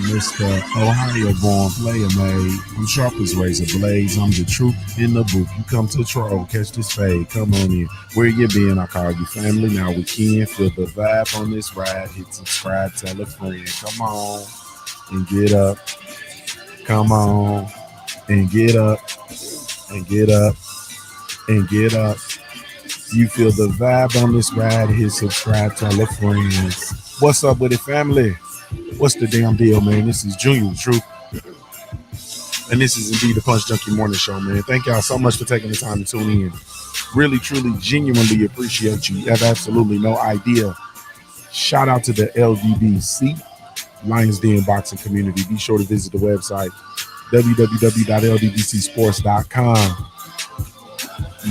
Mr. Ohio-born player made. I'm sharp as razor blades. I'm the truth in the booth. You come to troll, catch this fade. Come on in. Where you been? I call you family. Now we can feel the vibe on this ride. Hit subscribe, tell a friend. Come on and get up. Come on and get up and get up and get up. You feel the vibe on this ride. Hit subscribe, tell a friend. What's up with it, family? What's the damn deal, man? This is Junior, the truth. And this is indeed the Punch Junkie Morning Show, man. Thank y'all so much for taking the time to tune in. Really, truly, genuinely appreciate you. You have absolutely no idea. Shout out to the LDBC, Lions Den Boxing Community. Be sure to visit the website, www.ldbcsports.com.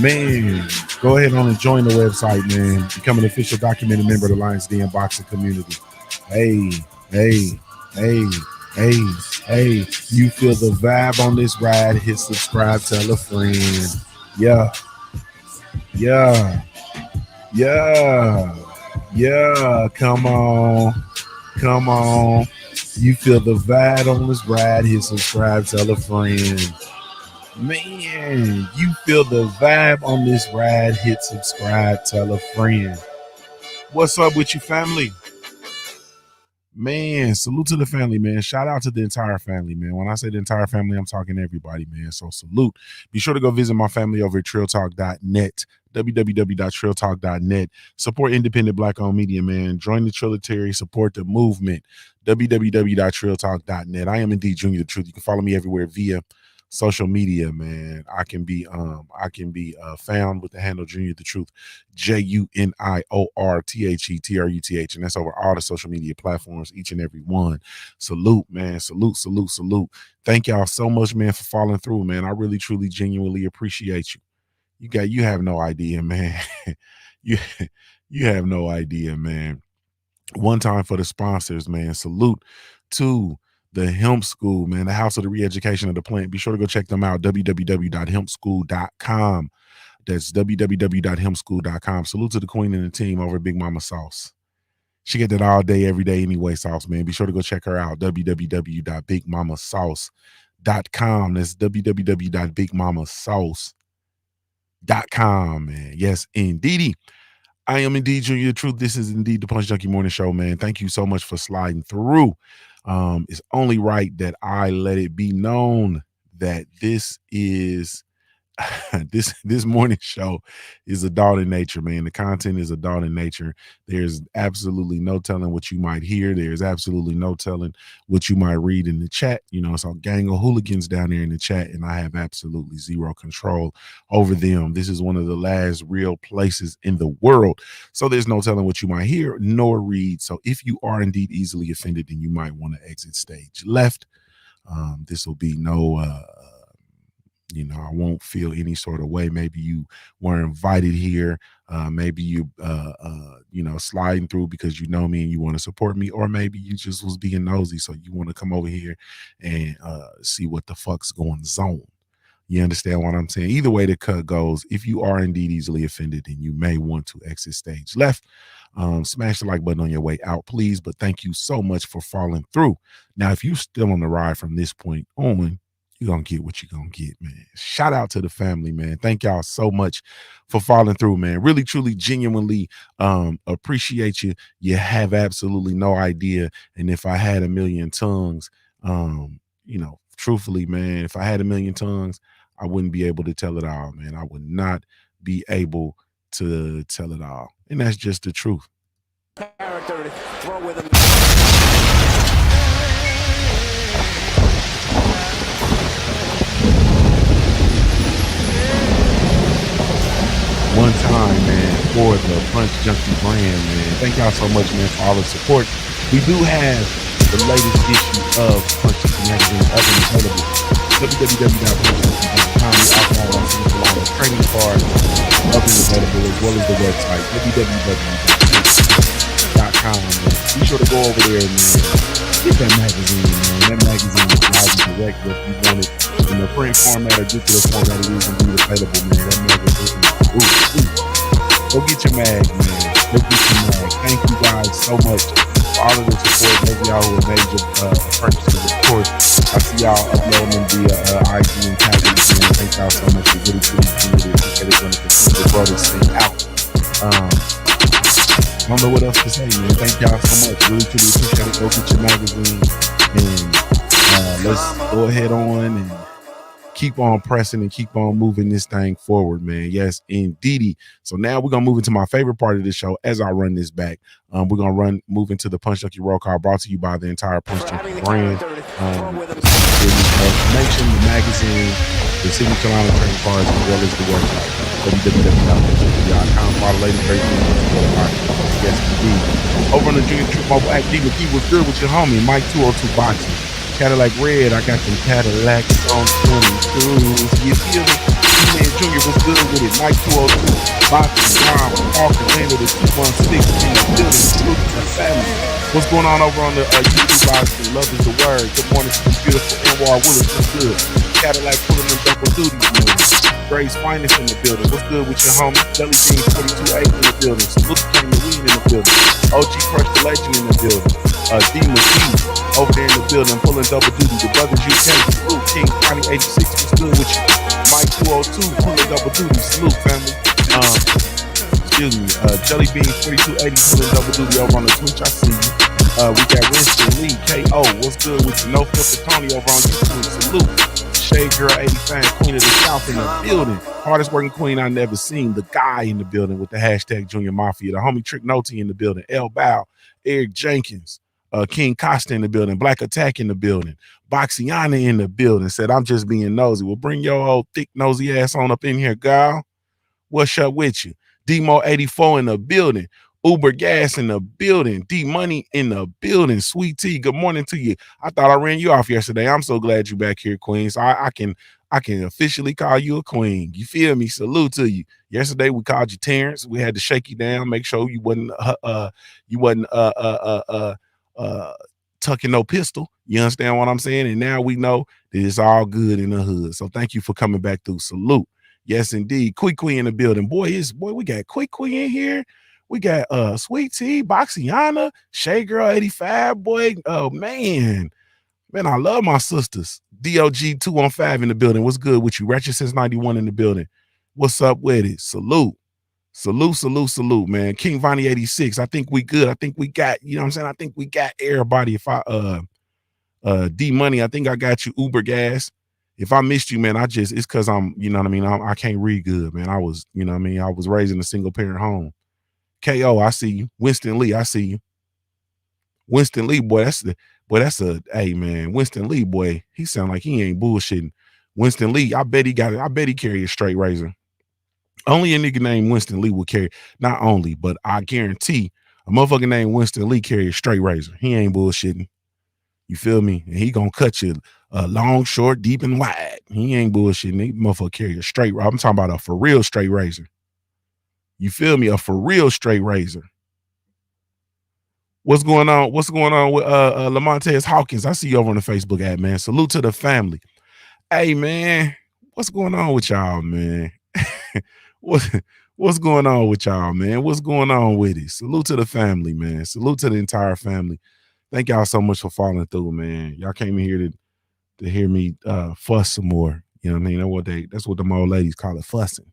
Man, go ahead on and join the website, man. Become an official documented member of the Lions Den Boxing Community. Hey. You feel the vibe on this ride. Hit subscribe, tell a friend. Yeah. Come on. You feel the vibe on this ride. Hit subscribe, tell a friend. Man, you feel the vibe on this ride. Hit subscribe, tell a friend. What's up with you, family? Man, salute to the family, man. Shout out to the entire family, man. When I say the entire family, I'm talking everybody, man. So salute. Be sure to go visit my family over at trilltalk.net, www.trilltalk.net. Support independent Black-owned media, man. Join the Trilletary. Support the movement, www.trilltalk.net. I am indeed Junior the Truth. You can follow me everywhere via social media, man. I can be found with the handle Junior the Truth, JUNIORTHETRUTH, and that's over all the social media platforms, each and every one. Salute, man. Salute. Thank y'all so much, man, for following through, man. I really, truly, genuinely appreciate you. You have no idea, man. you have no idea, man. One time for the sponsors, man. Salute to the Hemp School, man, the house of the re-education of the plant. Be sure to go check them out, www.hempschool.com. That's www.hempschool.com. Salute to the queen and the team over at Big Mama Sauce. She get that all day, every day anyway, Sauce, man. Be sure to go check her out, www.bigmamasauce.com. That's www.bigmamasauce.com, man. Yes, indeedy. I am indeed Junior the Truth. This is indeed the Punch Junkie Morning Show, man. Thank you so much for sliding through. It's only right that I let it be known that this is this morning show is adult in nature, man. The content is adult in nature. There's absolutely no telling what you might hear. There's absolutely no telling what you might read in the chat. You know, it's a gang of hooligans down there in the chat, and I have absolutely zero control over them. This is one of the last real places in the world. So there's no telling what you might hear nor read. So if you are indeed easily offended, then you might want to exit stage left. This will be no I won't feel any sort of way. Maybe you were invited here. Maybe you, sliding through because you know me and you want to support me, or maybe you just was being nosy, so you want to come over here and see what the fuck's going on. You understand what I'm saying? Either way the cut goes, if you are indeed easily offended, then you may want to exit stage left. Smash the like button on your way out, please. But thank you so much for following through. Now, if you're still on the ride from this point on, you're going to get what you're going to get, man. Shout out to the family, man. Thank y'all so much for following through, man. Really, truly, genuinely appreciate you. You have absolutely no idea. And if I had a million tongues, truthfully, man, if I had a million tongues, I wouldn't be able to tell it all, man. I would not be able to tell it all. And that's just the truth. Character to throw with him. One time, man, for the Punch Junkie brand, man. Thank y'all so much, man, for all the support. We do have the latest issue of Punch Junkie magazine up and available. www.punchjunkie.com. The alcohol license, trading card up and available, as well as the website www.punchjunkie.com. Be sure to go over there, man. Get that magazine, man. That magazine is live and direct, but if you want it in the print format or digital format, it is indeed available, man. That magazine. Go get your mag, man. Go get your mag. Thank you guys so much for all of the support. Those of y'all who have made your purchases, of course. I see y'all uploading them via IG and tagging us in. Thank y'all so much. We really, really, really appreciate it. Going to continue to grow this thing out. I don't know what else to say, man. Thank y'all so much. Really, truly appreciate it. Go get your magazine and let's go ahead on and keep on pressing and keep on moving this thing forward, man. Yes, indeedy. So now we're gonna move into my favorite part of the show as I run this back. We're gonna move into the Punch Junkie roll call brought to you by the entire Punch Junkie brand. Information, the magazine, the signature line of trading cards, as well as the website. www.punchjunkie.com. Follow Lady Crazy. Yes, indeed. Over on the Junior Troop Mobile app, D McGee was good with your homie, Mike 202 Boxing. Cadillac Red, I got some Cadillacs on 22s. You feel me? Man Junior was good with it. Mike 202, Boxing, Ron, Walker, Landed at 216, building, salute to the family. What's going on over on the YouTube live stream? Love is the word. Good morning to the beautiful Anwar Willis. What's good? Cadillac pulling them double duties, man. Grace Finest in the building. What's good with your homie? Jelly Bean 42A in the building. Salute to the Weed in the building. OG Crush the Legend in the building. D McKee over there in the building pulling double duty. The Brothers UK, salute. King County 86, what's good with you? Mike 202 pulling double duty. Salute, family. Excuse me. Jelly Bean 4280 pulling double duty over on the Twitch. I see you. We got Winston Lee, KO. What's good with you? No Filter Tony over on YouTube. Salute. Shade Girl 85, Queen of the South in the building. Hardest working queen I never seen. The guy in the building with the hashtag Junior Mafia. The homie Trick Noty in the building. El Bow, Eric Jenkins, King Costa in the building. Black Attack in the building. Boxiana in the building. Said, I'm just being nosy. Well, bring your old thick nosy ass on up in here, girl. What's up with you? Demo 84 in the building. Uber Gas in the building. D Money in the building. Sweet Tea, good morning to you. I thought I ran you off yesterday. I'm so glad you back here, Queen. So I can officially call you a queen. You feel me? Salute to you. Yesterday we called you Terrence. We had to shake you down, make sure you wasn't tucking no pistol. You understand what I'm saying? And now we know that it's all good in the hood. So thank you for coming back through. Salute. Yes, indeed. Quick in the building. Boy, we got Quick in here. We got Sweet Tea, Boxiana, Shay Girl 85, boy. Oh man, I love my sisters. DOG 215 in the building. What's good with you? Ratchet since 91 in the building. What's up with it? Salute, man. King Vonnie 86. I think we good. I think we got, you know what I'm saying? I think we got everybody. If I D Money, I think I got you. Uber Gas. If I missed you, man, it's because I'm, you know what I mean? I can't read good, man. I was, you know what I mean? I was raised in a single parent home. KO, I see you. Winston Lee, I see you. Winston Lee, boy, hey man, Winston Lee, boy, he sound like he ain't bullshitting. Winston Lee, I bet he carry a straight razor. Only a nigga named Winston Lee will carry, not only, but I guarantee a motherfucker named Winston Lee carry a straight razor. He ain't bullshitting. You feel me? And he gonna cut you long, short, deep, and wide. He ain't bullshitting. He motherfucker carry a straight, I'm talking about a for real straight razor. You feel me? A for real straight razor. What's going on? What's going on with Lamontez Hawkins? I see you over on the Facebook ad, man. Salute to the family. Hey, man, what's going on with y'all, man? What's going on with y'all, man? What's going on with it? Salute to the family, man. Salute to the entire family. Thank y'all so much for following through, man. Y'all came in here to hear me fuss some more. You know what I mean? That's what them old ladies call it, fussing.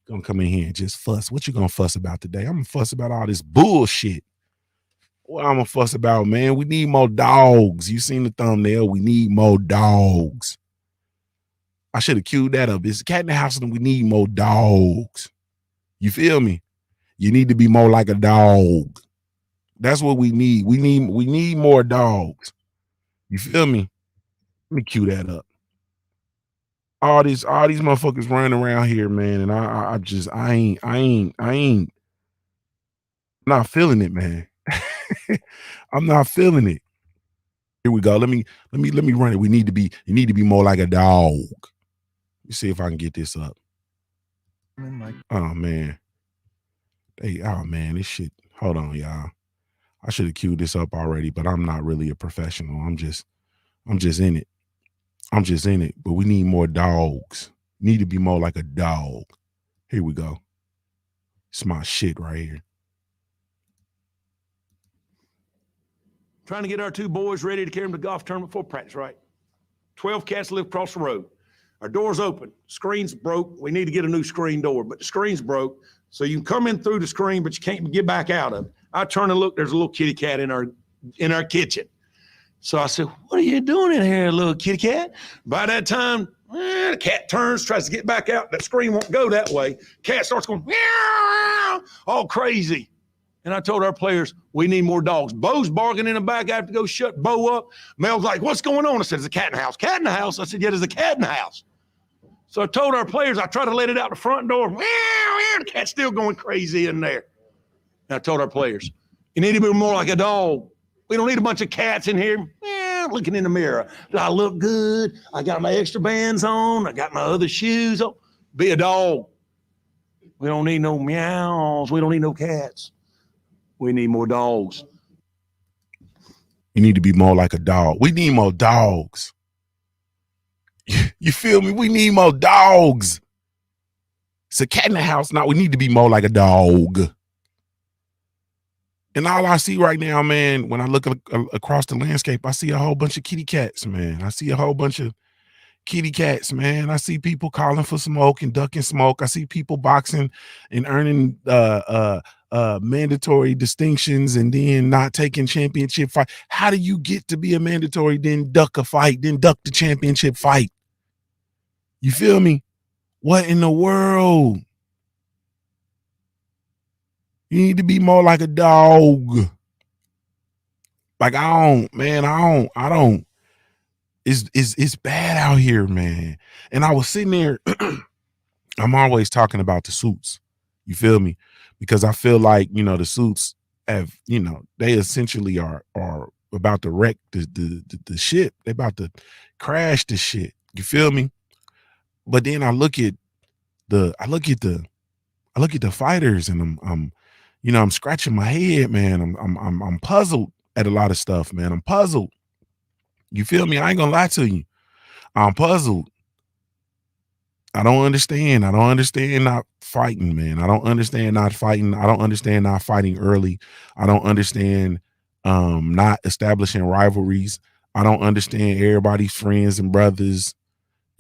Gonna come in here and just fuss. What you gonna fuss about today? I'm gonna fuss about all this bullshit. What I'm gonna fuss about, man? We need more dogs. You seen the thumbnail? We need more dogs. I should have queued that up. It's a cat in the house and we need more dogs. You feel me? You need to be more like a dog. That's what we need. We need more dogs. You feel me? Let me cue that up. All these motherfuckers running around here, man, and I ain't not feeling it, man. I'm not feeling it. Here we go. Let me run it. You need to be more like a dog. Let me see if I can get this up. Oh man. This shit. Hold on, y'all. I should have queued this up already, but I'm not really a professional. I'm just in it. But we need more dogs. Need to be more like a dog. Here we go. It's my shit right here. trying to get our 2 boys ready to carry them to golf tournament for practice, right? 12 cats live across the road. Our door's open. Screen's broke. We need to get a new screen door, but the screen's broke. So you can come in through the screen, but you can't get back out of it. I turn and look, there's a little kitty cat in our kitchen. So I said, what are you doing in here, little kitty cat? By that time, the cat turns, tries to get back out. That screen won't go that way. Cat starts going, meow, all crazy. And I told our players, we need more dogs. Bo's barking in the back. I have to go shut Bo up. Mel's like, what's going on? I said, there's a cat in the house. Cat in the house? I said, yeah, there's a cat in the house. So I told our players, I tried to let it out the front door. Meow, meow, the cat's still going crazy in there. And I told our players, you need to be more like a dog. We don't need a bunch of cats in here looking in the mirror. Do I look good? I got my extra bands on. I got my other shoes on. Be a dog. We don't need no meows. We don't need no cats. We need more dogs. You need to be more like a dog. We need more dogs. You feel me? We need more dogs. It's a cat in the house. Now we need to be more like a dog. And all I see right now, man, when I look across the landscape, I see a whole bunch of kitty cats, man. I see a whole bunch of kitty cats, man. I see people calling for smoke and ducking smoke. I see people boxing and earning mandatory distinctions and then not taking championship fight. How do you get to be a mandatory, then duck a fight, then duck the championship fight? You feel me? What in the world? You need to be more like a dog. Like I don't. It's bad out here, man. And I was sitting there. I'm always talking about the suits. You feel me? Because I feel like, the suits have, they essentially are about to wreck the ship. They about to crash the shit. You feel me? But then I look at the fighters and I'm scratching my head, man. I'm puzzled at a lot of stuff, man. I'm puzzled. You feel me? I ain't gonna lie to you. I'm puzzled. I don't understand. I don't understand not fighting, man. I don't understand not fighting. I don't understand not fighting early. I don't understand not establishing rivalries. I don't understand everybody's friends and brothers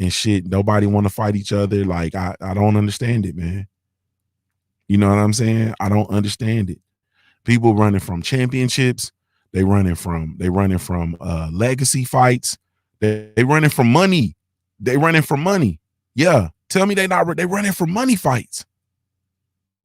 and shit. Nobody want to fight each other. Like I don't understand it, man. You know what I'm saying? I don't understand it. People running from championships. They running from legacy fights. They running from money. They running from money. Yeah. Tell me they running from money fights.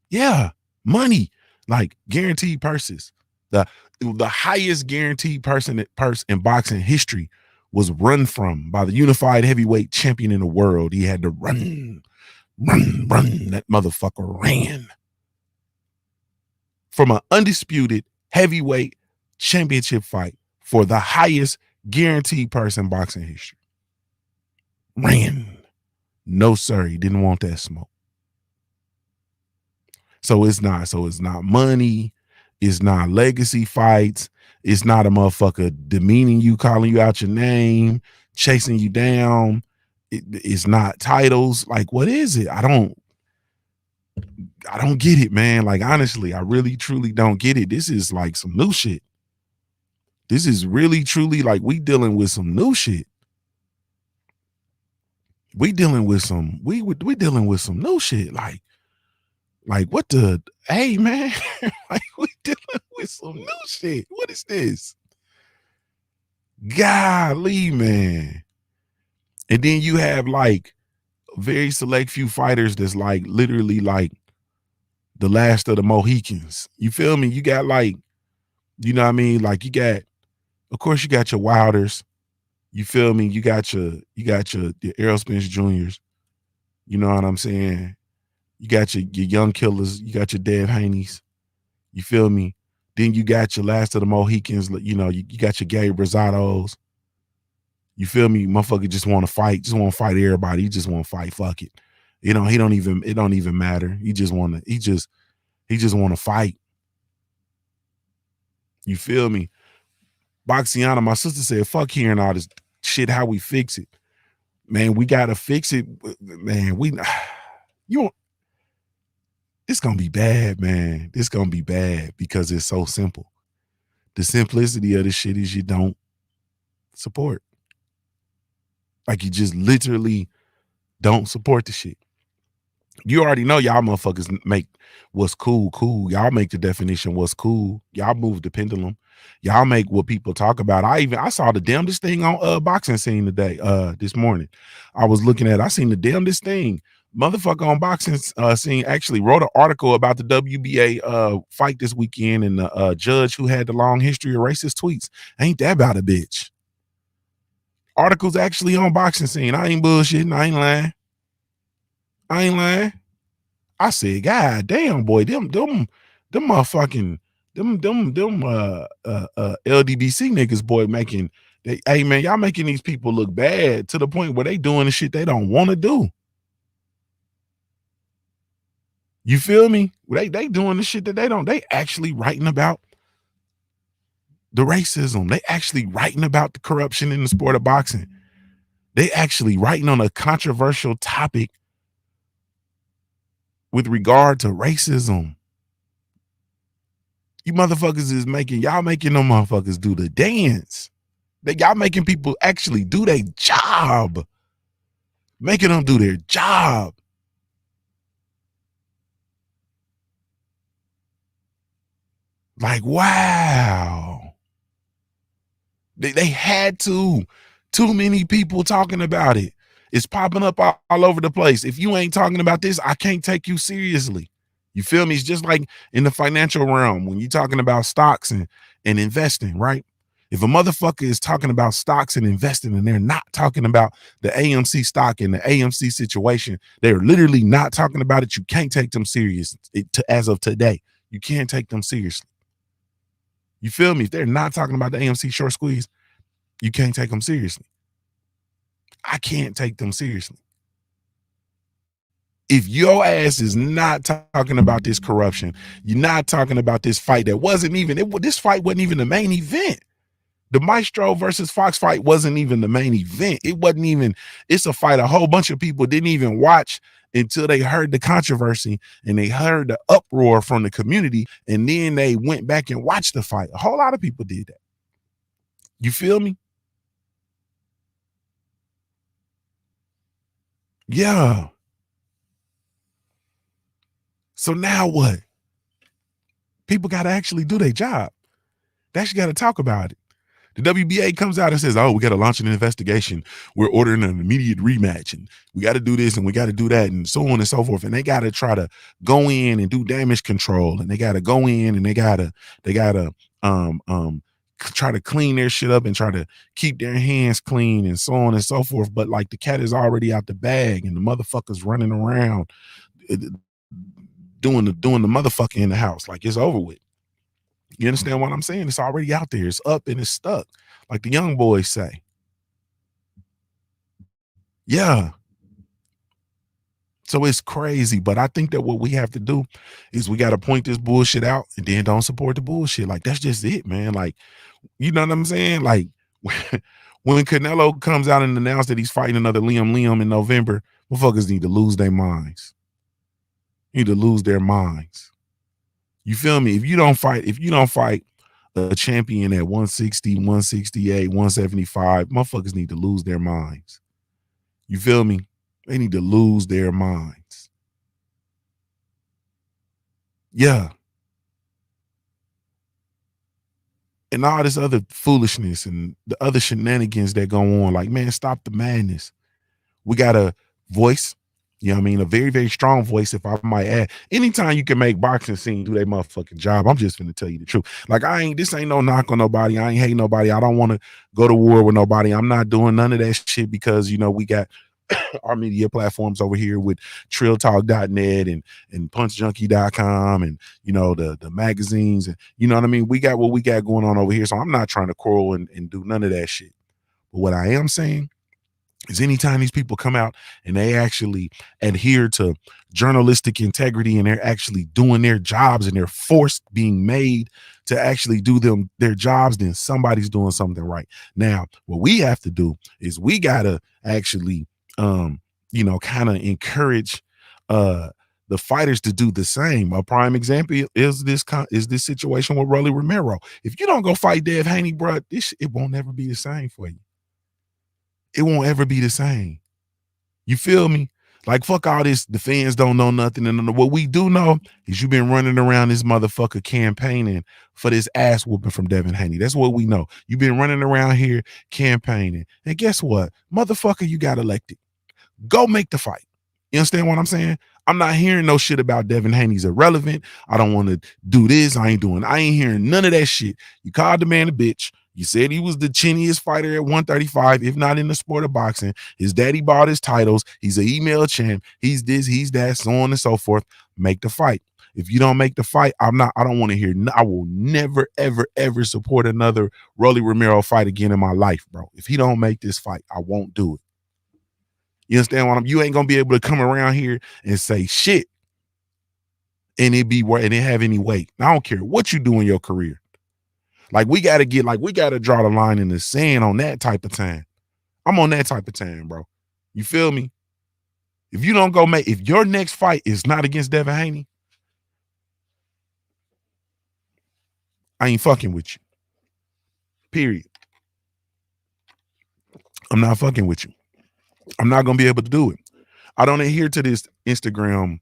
Yeah. Money. Like guaranteed purses. The highest guaranteed purse in boxing history was run from by the unified heavyweight champion in the world. He had to run. That motherfucker ran from an undisputed heavyweight championship fight for the highest guaranteed purse in boxing history. Ran. No, sir. He didn't want that smoke. So it's not money. It's not legacy fights. It's not a motherfucker demeaning you, calling you out your name, chasing you down. It's not titles. Like, what is it? I don't get it, man. Like, honestly, I really, truly don't get it. This is like some new shit. This is really, truly like we dealing with some new shit. We dealing with some new shit. Like what the, hey, man, like we dealing with some new shit. What is this? Golly, man. And then you have like very select few fighters that's like literally like the last of the Mohicans. You feel me? You got like, you know what I mean? Like you got, of course you got your Wilders. You feel me? You got your Errol Spence Juniors. You know what I'm saying? You got your young killers. You got your Dave Haneys. You feel me? Then you got your last of the Mohicans. You know, you got your Gary Brazados. You feel me? Motherfucker just want to fight. Just want to fight everybody. He just want to fight. Fuck it. You know, it don't even matter. He just want to fight. You feel me? Boxiana, my sister said, fuck hearing all this shit, how we fix it. Man, we got to fix it. Man, it's going to be bad, man. It's going to be bad because it's so simple. The simplicity of the shit is you don't support. Like you just literally don't support the shit. You already know y'all motherfuckers make what's cool cool. Y'all make the definition what's cool. Y'all move the pendulum. Y'all make what people talk about. I saw the damnedest thing on boxing scene today, this morning. I was looking at, I seen the damnedest thing. Motherfucker on boxing scene actually wrote an article about the WBA fight this weekend and the judge who had the long history of racist tweets. Ain't that about a bitch? Articles actually on boxing scene. I ain't bullshitting. I ain't lying. I said, God damn, boy, them motherfucking LDBC niggas, boy, hey man, y'all making these people look bad to the point where they doing the shit they don't want to do. You feel me? They doing the shit that they actually writing about the racism. They actually writing about the corruption in the sport of boxing. They actually writing on a controversial topic with regard to racism. You motherfuckers is making them motherfuckers do the dance. Y'all making people actually do their job. Making them do their job. Like, wow. They had to. Too many people talking about it. It's popping up all over the place. If you ain't talking about this, I can't take you seriously. You feel me? It's just like in the financial realm when you're talking about stocks and investing, right? If a motherfucker is talking about stocks and investing and they're not talking about the AMC stock and the AMC situation, they're literally not talking about it. You can't take them serious as of today. You can't take them seriously. You feel me? If they're not talking about the AMC short squeeze, you can't take them seriously. I can't take them seriously. If your ass is not talking about this corruption, you're not talking about this fight that wasn't even, this fight wasn't even the main event. The Maestro versus Fox fight wasn't even the main event. It wasn't even, it's a fight a whole bunch of people didn't even watch until they heard the controversy and they heard the uproar from the community, and then they went back and watched the fight. A whole lot of people did that. You feel me? Yeah. So now what? People got to actually do their job. They actually got to talk about it. The WBA comes out and says, oh, we got to launch an investigation. We're ordering an immediate rematch, and we got to do this and we got to do that, and so on and so forth. And they got to try to go in and do damage control, and they got to go in and they got to try to clean their shit up and try to keep their hands clean and so on and so forth. But like the cat is already out the bag and the motherfuckers running around doing the motherfucker in the house. Like it's over with. You understand what I'm saying? It's already out there. It's up and it's stuck. Like the young boys say. Yeah. So it's crazy. But I think that what we have to do is we got to point this bullshit out and then don't support the bullshit. Like that's just it, man. Like, you know what I'm saying? Like when Canelo comes out and announces that he's fighting another Liam in November, motherfuckers need to lose their minds. Need to lose their minds. You feel me? If you don't fight a champion at 160, 168, 175, motherfuckers need to lose their minds. You feel me? They need to lose their minds. Yeah. And all this other foolishness and the other shenanigans that go on, like, man, stop the madness. We got a voice. You know what I mean? A very, very strong voice, if I might add. Anytime you can make boxing scene do their motherfucking job, I'm just going to tell you the truth. Like, this ain't no knock on nobody. I ain't hate nobody. I don't want to go to war with nobody. I'm not doing none of that shit because, you know, we got our media platforms over here with trilltalk.net and punchjunkie.com and, you know, the magazines. And, you know what I mean? We got what we got going on over here. So I'm not trying to quarrel and do none of that shit. But what I am saying is anytime these people come out and they actually adhere to journalistic integrity and they're actually doing their jobs and they're forced being made to actually do their jobs, then somebody's doing something right. Now, what we have to do is we got to actually, you know, kind of encourage the fighters to do the same. A prime example is this situation with Rolly Romero. If you don't go fight Dev Haney, bro, it won't never be the same for you. It won't ever be the same. You feel me? Like, fuck all this. The fans don't know nothing. And what we do know is you've been running around this motherfucker campaigning for this ass whooping from Devin Haney. That's what we know. You've been running around here campaigning. And guess what? Motherfucker, you got elected. Go make the fight. You understand what I'm saying? I'm not hearing no shit about Devin Haney's irrelevant. I don't want to do this. I ain't hearing none of that shit. You called the man a bitch. You said he was the chiniest fighter at 135, if not in the sport of boxing. His daddy bought his titles. He's an email champ. He's this, he's that, so on and so forth. Make the fight. If you don't make the fight, I don't want to hear. I will never, ever, ever support another Rolly Romero fight again in my life, bro. If he don't make this fight, I won't do it. You understand what you ain't gonna be able to come around here and say shit and it have any weight. I don't care what you do in your career. Like we gotta draw the line in the sand on that type of time. I'm on that type of time, bro. You feel me? If you don't go if your next fight is not against Devin Haney, I ain't fucking with you. Period. I'm not fucking with you. I'm not gonna be able to do it. I don't adhere to this Instagram,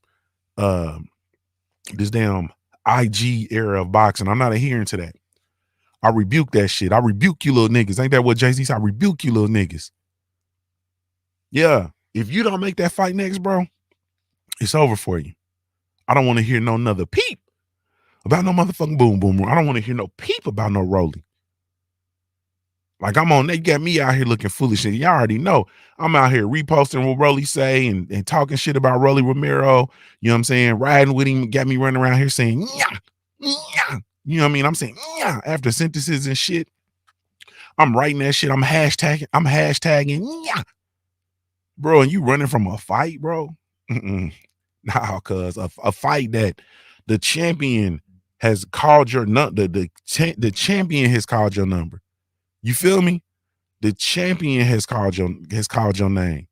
this damn IG era of boxing. I'm not adhering to that. I rebuke that shit. I rebuke you little niggas. Ain't that what Jay-Z said? I rebuke you little niggas. Yeah. If you don't make that fight next, bro, it's over for you. I don't want to hear no another peep about no motherfucking boom boom. I don't want to hear no peep about no Rolly. Like they got me out here looking foolish. And y'all already know I'm out here reposting what Rolly say and talking shit about Rolly Romero. You know what I'm saying? Riding with him, got me running around here saying, yeah, yeah. You know what I mean? I'm saying, yeah, after sentences and shit. I'm writing that shit. I'm hashtagging, yeah. Bro, and you running from a fight, bro? Nah, cuz a fight that the champion has called your number. The champion has called your number. You feel me? The champion has called your name.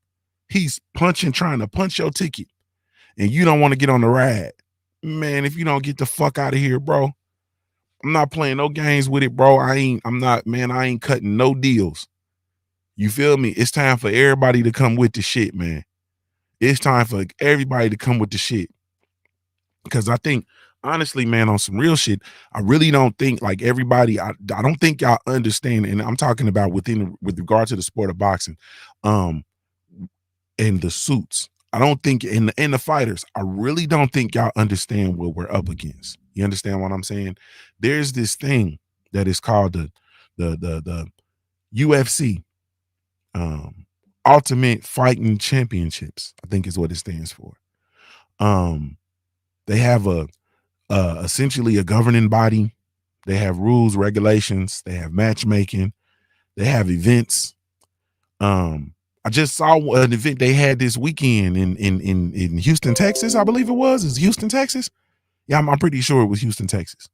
He's trying to punch your ticket, and you don't want to get on the ride. Man, if you don't get the fuck out of here, bro, I'm not playing no games with it, bro. I ain't cutting no deals. You feel me? It's time for everybody to come with the shit, man. It's time for everybody to come with the shit. Because I think, honestly, man, on some real shit, I really don't think like everybody, I don't think y'all understand, and I'm talking about with regard to the sport of boxing, and the suits. I don't think in the fighters, I really don't think y'all understand what we're up against. You understand what I'm saying? There's this thing that is called the UFC, Ultimate Fighting Championships, I think is what it stands for. They have essentially a governing body. They have rules, regulations. They have matchmaking. They have events. I just saw an event they had this weekend in Houston, Texas. I believe it was. Is Houston, Texas? Yeah, I'm pretty sure it was Houston, Texas.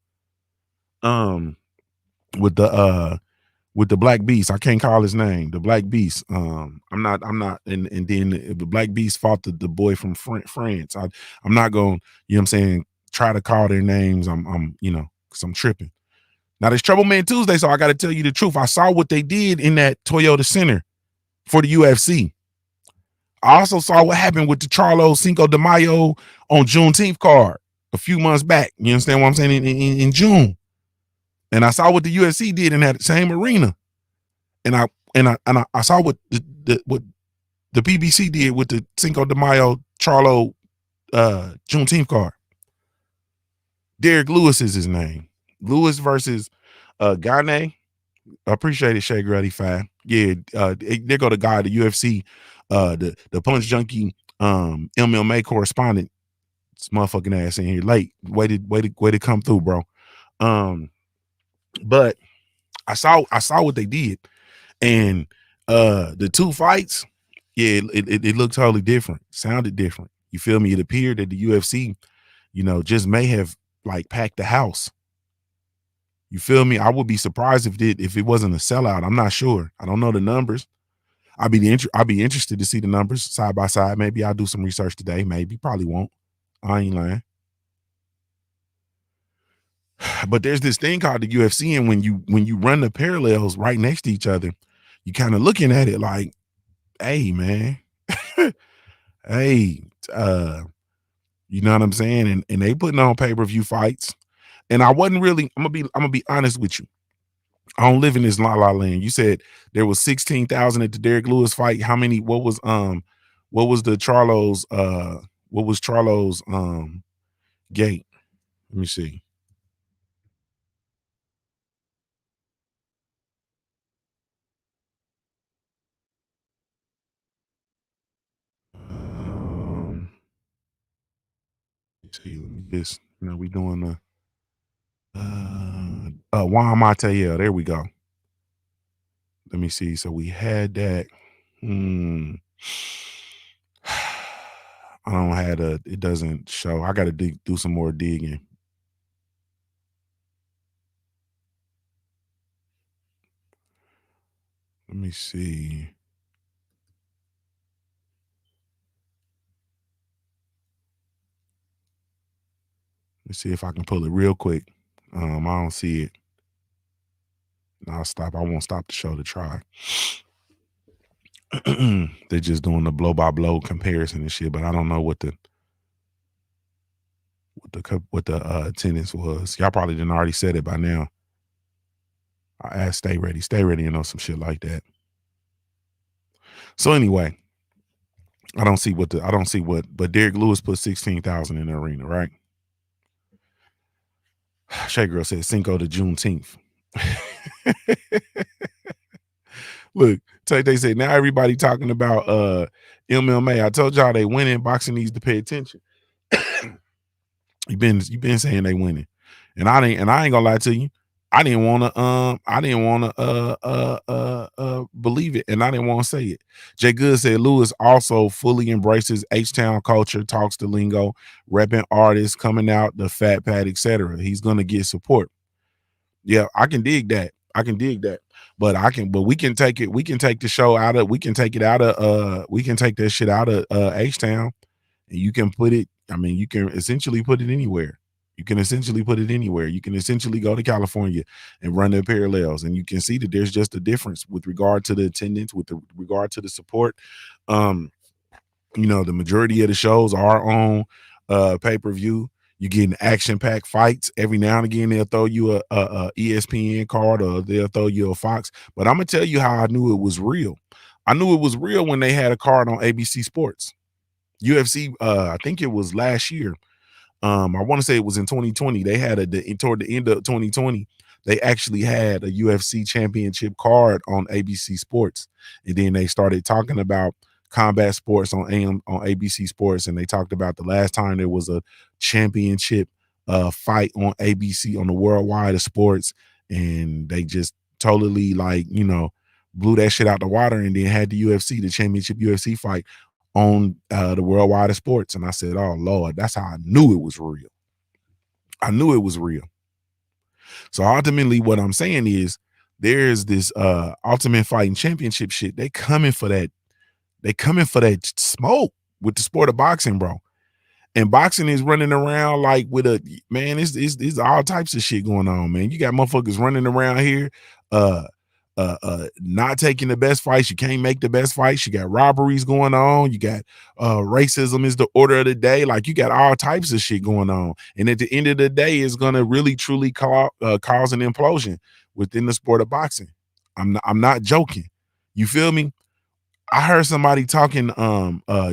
With the Black Beast. I can't call his name. The Black Beast. I'm not. And then the Black Beast fought the boy from France. I'm not going. You know what I'm saying? Try to call their names. I'm because I'm tripping. Now there's TroubleMan Tuesday, so I got to tell you the truth. I saw what they did in that Toyota Center for the UFC. I also saw what happened with the Charlo Cinco de Mayo on Juneteenth card a few months back. You understand what I'm saying? In June. And I saw what the UFC did in that same arena. And I saw what the PBC did with the Cinco de Mayo Charlo Juneteenth card. Derek Lewis is his name. Lewis versus Gane. I appreciate it, Shay Grady 5. Yeah, there go the guy, the UFC, the Punch Junkie MMA correspondent. This motherfucking ass in here late. Way to come through, bro. But I saw what they did, and the two fights, yeah, it looked totally different, sounded different. You feel me? It appeared that the UFC, just may have like packed the house. You feel me? I would be surprised if it wasn't a sellout. I'm not sure. I don't know the numbers. I'd be interested to see the numbers side by side. Maybe I'll do some research today. Maybe, probably won't. I ain't lying. But there's this thing called the UFC, and when you run the parallels right next to each other, you kind of looking at it like, hey, man, hey, you know what I'm saying? And they putting on pay-per-view fights. And I wasn't really, I'm gonna be honest with you. I don't live in this la la land. You said there was 16,000 at the Derek Lewis fight. How many? What was the Charlo's? What was Charlo's gate? Let me see. Let me see. Let me just, we doing the Juan Mateo. There we go. Let me see. So we had that. I don't have it doesn't show. I gotta do some more digging. Let me see. Let's see if I can pull it real quick. I don't see it. I'll stop. I won't stop the show to try. They're just doing the blow by blow comparison and shit, but I don't know what the attendance was. Y'all probably didn't already said it by now. I asked Stay Ready, and some shit like that. So anyway, I don't see what, but Derek Lewis put 16,000 in the arena, right? Shay Girl said Cinco to Juneteenth. Look, they say now everybody talking about MMA. I told y'all they winning. Boxing needs to pay attention. You've been saying they winning, and I ain't gonna lie to you. I didn't want to believe it, and I didn't want to say it. Jay Good said Lewis also fully embraces H-Town culture, talks the lingo, repping artists, coming out the fat pad, etc. He's gonna get support. Yeah, I can dig that. But we can take it. We can take the show out of. We can take it out of. We can take that shit out of H-Town, and you can put it. I mean, you can essentially put it anywhere. You can essentially go to California and run their parallels, and you can see that there's just a difference with regard to the attendance, regard to the support. The majority of the shows are on pay-per-view. You're getting action-packed fights. Every now and again, they'll throw you a ESPN card, or they'll throw you a Fox. But I'm gonna tell you how I knew it was real. I knew it was real when they had a card on ABC Sports. UFC, I think it was last year. I want to say it was in 2020. They had toward the end of 2020, they actually had a UFC championship card on ABC Sports. And then they started talking about combat sports on ABC Sports, and they talked about the last time there was a championship fight on ABC on the worldwide of sports, and they just totally blew that shit out the water, and then had the championship UFC fight on the worldwide of sports. And I said, oh Lord, that's how I knew it was real. So ultimately what I'm saying is there's this Ultimate Fighting Championship shit. They coming for that smoke with the sport of boxing, bro. And boxing is running around like with it's all types of shit going on, man. You got motherfuckers running around here not taking the best fights. You can't make the best fights. You got robberies going on. You got racism is the order of the day. Like, you got all types of shit going on. And at the end of the day, it's gonna really truly cause an implosion within the sport of boxing. I'm not joking. You feel me? I heard somebody talking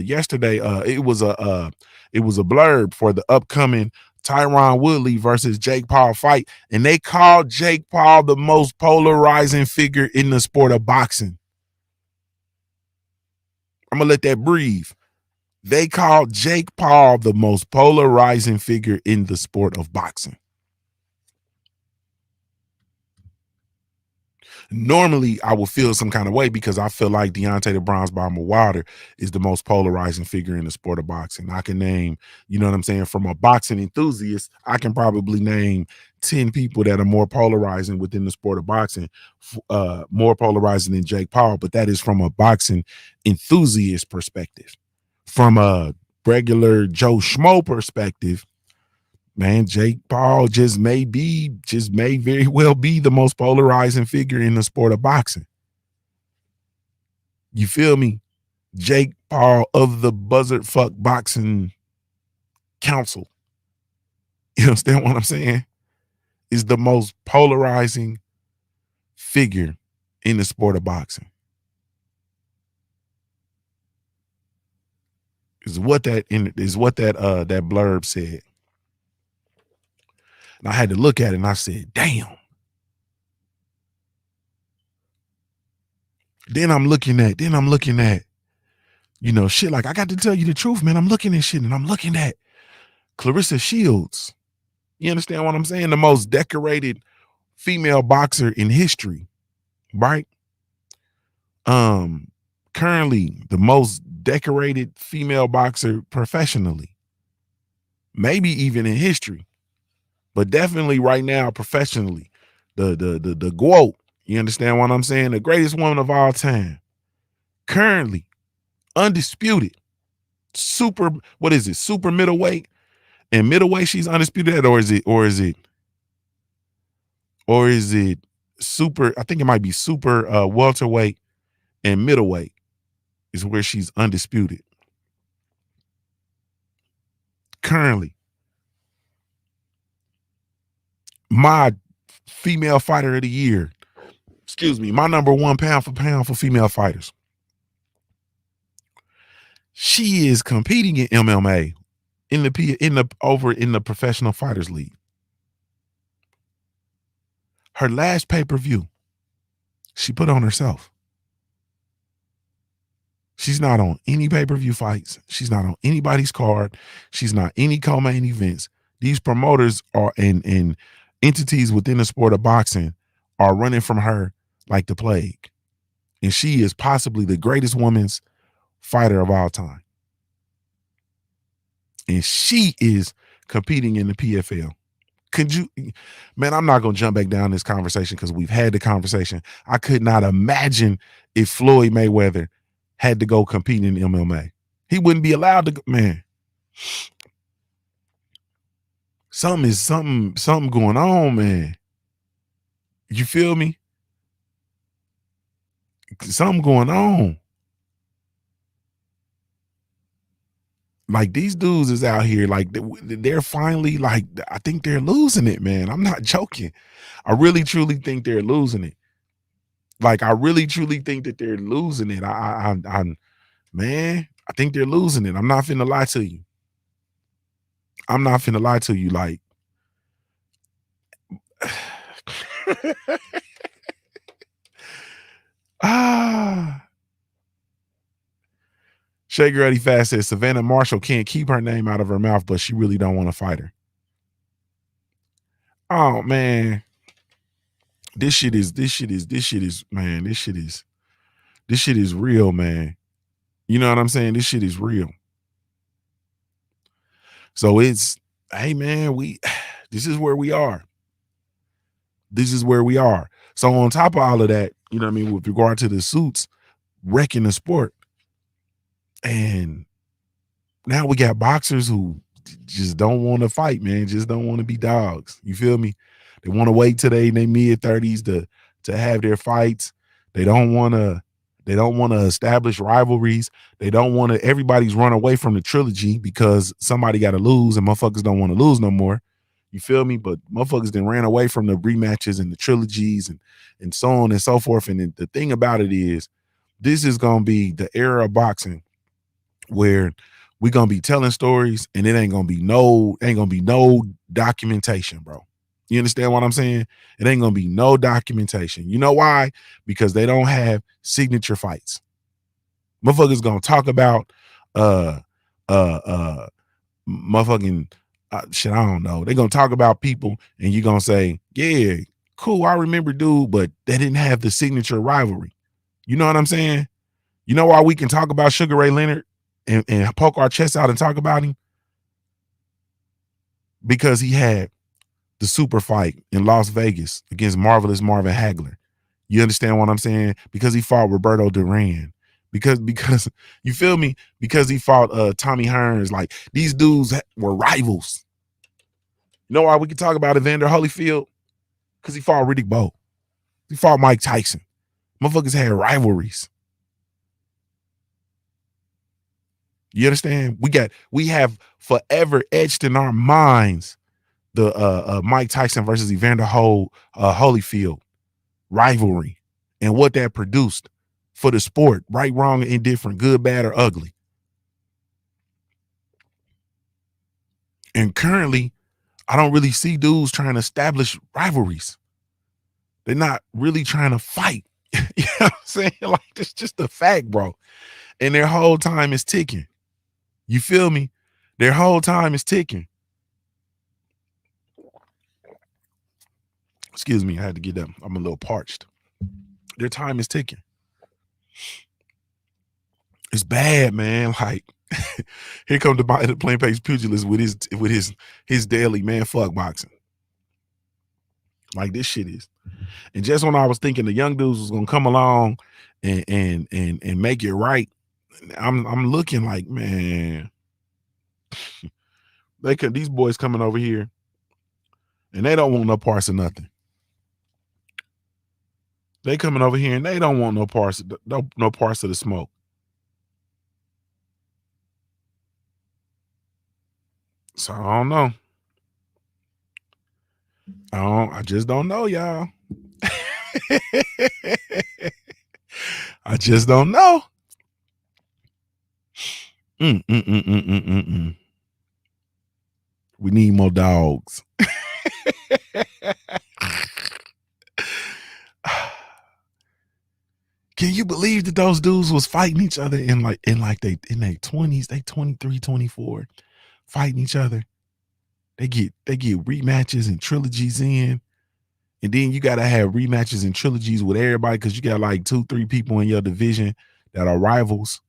yesterday. It was a blurb for the upcoming Tyron Woodley versus Jake Paul fight, and they called Jake Paul the most polarizing figure in the sport of boxing. I'm gonna let that breathe. They called Jake Paul the most polarizing figure in the sport of boxing. Normally, I would feel some kind of way because I feel like Deontay the Bronze Bomber Wilder is the most polarizing figure in the sport of boxing. I can name, you know what I'm saying, from a boxing enthusiast, I can probably name 10 people that are more polarizing within the sport of boxing, more polarizing than Jake Paul, but that is from a boxing enthusiast perspective. From a regular Joe Schmo perspective, man, Jake Paul just may very well be the most polarizing figure in the sport of boxing. You feel me? Jake Paul of the Buzzard Fuck Boxing Council. You understand what I'm saying? Is the most polarizing figure in the sport of boxing. Is what that blurb said. And I had to look at it and I said, damn. Then I'm looking at, you know, shit like, I got to tell you the truth, man. I'm looking at shit and I'm looking at Clarissa Shields. You understand what I'm saying? The most decorated female boxer in history, right? Currently the most decorated female boxer professionally, maybe even in history, but definitely right now professionally, the GOAT. You understand what I'm saying? The greatest woman of all time, currently undisputed, super middleweight and middleweight. She's undisputed at, or is it super? I think it might be super welterweight and middleweight is where she's undisputed currently. My female fighter of the year, my number one pound for pound for female fighters. She is competing in MMA in the Professional Fighters League. Her last pay-per-view, she put on herself. She's not on any pay-per-view fights. She's not on anybody's card. She's not any co-main events. These promoters are and entities within the sport of boxing are running from her like the plague. And she is possibly the greatest women's fighter of all time. And she is competing in the PFL. Could you, man, I'm not going to jump back down this conversation because we've had the conversation. I could not imagine if Floyd Mayweather had to go compete in MMA. He wouldn't be allowed to, man. Something going on, man. You feel me? Something going on. Like these dudes is out here, like they're finally, like, I think they're losing it, man. I'm not joking. I really truly think they're losing it. Like I really truly think that they're losing it. Man, I think they're losing it. I'm not finna lie to you. Like, Shay Grady Fast says Savannah Marshall can't keep her name out of her mouth, but she really don't want to fight her. Oh man. This shit is real, man. You know what I'm saying? This shit is real. So it's, hey man, this is where we are. So on top of all of that, you know what I mean, with regard to the suits wrecking the sport, and now we got boxers who just don't want to fight, man, just don't want to be dogs. You feel me? They want to wait till they in their mid-30s to have their fights. They don't want to establish rivalries. They don't want to, everybody's run away from the trilogy because somebody got to lose and motherfuckers don't want to lose no more. You feel me? But motherfuckers then ran away from the rematches and the trilogies and so on and so forth. And the thing about it is, this is going to be the era of boxing where we're going to be telling stories and it ain't going to be no documentation, bro. You understand what I'm saying? It ain't going to be no documentation. You know why? Because they don't have signature fights. Motherfuckers going to talk about motherfucking shit, I don't know. They're going to talk about people and you're going to say, yeah, cool, I remember dude, but they didn't have the signature rivalry. You know what I'm saying? You know why we can talk about Sugar Ray Leonard and poke our chest out and talk about him? Because he had the super fight in Las Vegas against Marvelous Marvin Hagler. You understand what I'm saying? Because he fought Roberto Duran. because you feel me? Because he fought Tommy Hearns. Like these dudes were rivals. You know why we can talk about Evander Holyfield? Because he fought Riddick Bowe. He fought Mike Tyson. Motherfuckers had rivalries. You understand? We have forever etched in our minds the Mike Tyson versus Evander Holyfield rivalry and what that produced for the sport, right, wrong, and indifferent, good, bad, or ugly. And currently, I don't really see dudes trying to establish rivalries. They're not really trying to fight. You know what I'm saying? Like, it's just a fact, bro. And their whole time is ticking. You feel me? Their whole time is ticking. Excuse me, I had to get that. I'm a little parched. Their time is ticking. It's bad, man. Like, here come the Plain Page Pugilist with his daily man fuck boxing. Like, this shit is. And just when I was thinking the young dudes was gonna come along and make it right, I'm looking like, man, these boys coming over here and they don't want no parts of nothing. They coming over here and they don't want no parts of the smoke. So I don't know. I just don't know, y'all. I just don't know. We need more dogs. Can you believe that those dudes was fighting each other in their 20s, they 23, 24, fighting each other? They get rematches and trilogies in. And then you got to have rematches and trilogies with everybody because you got like 2-3 people in your division that are rivals.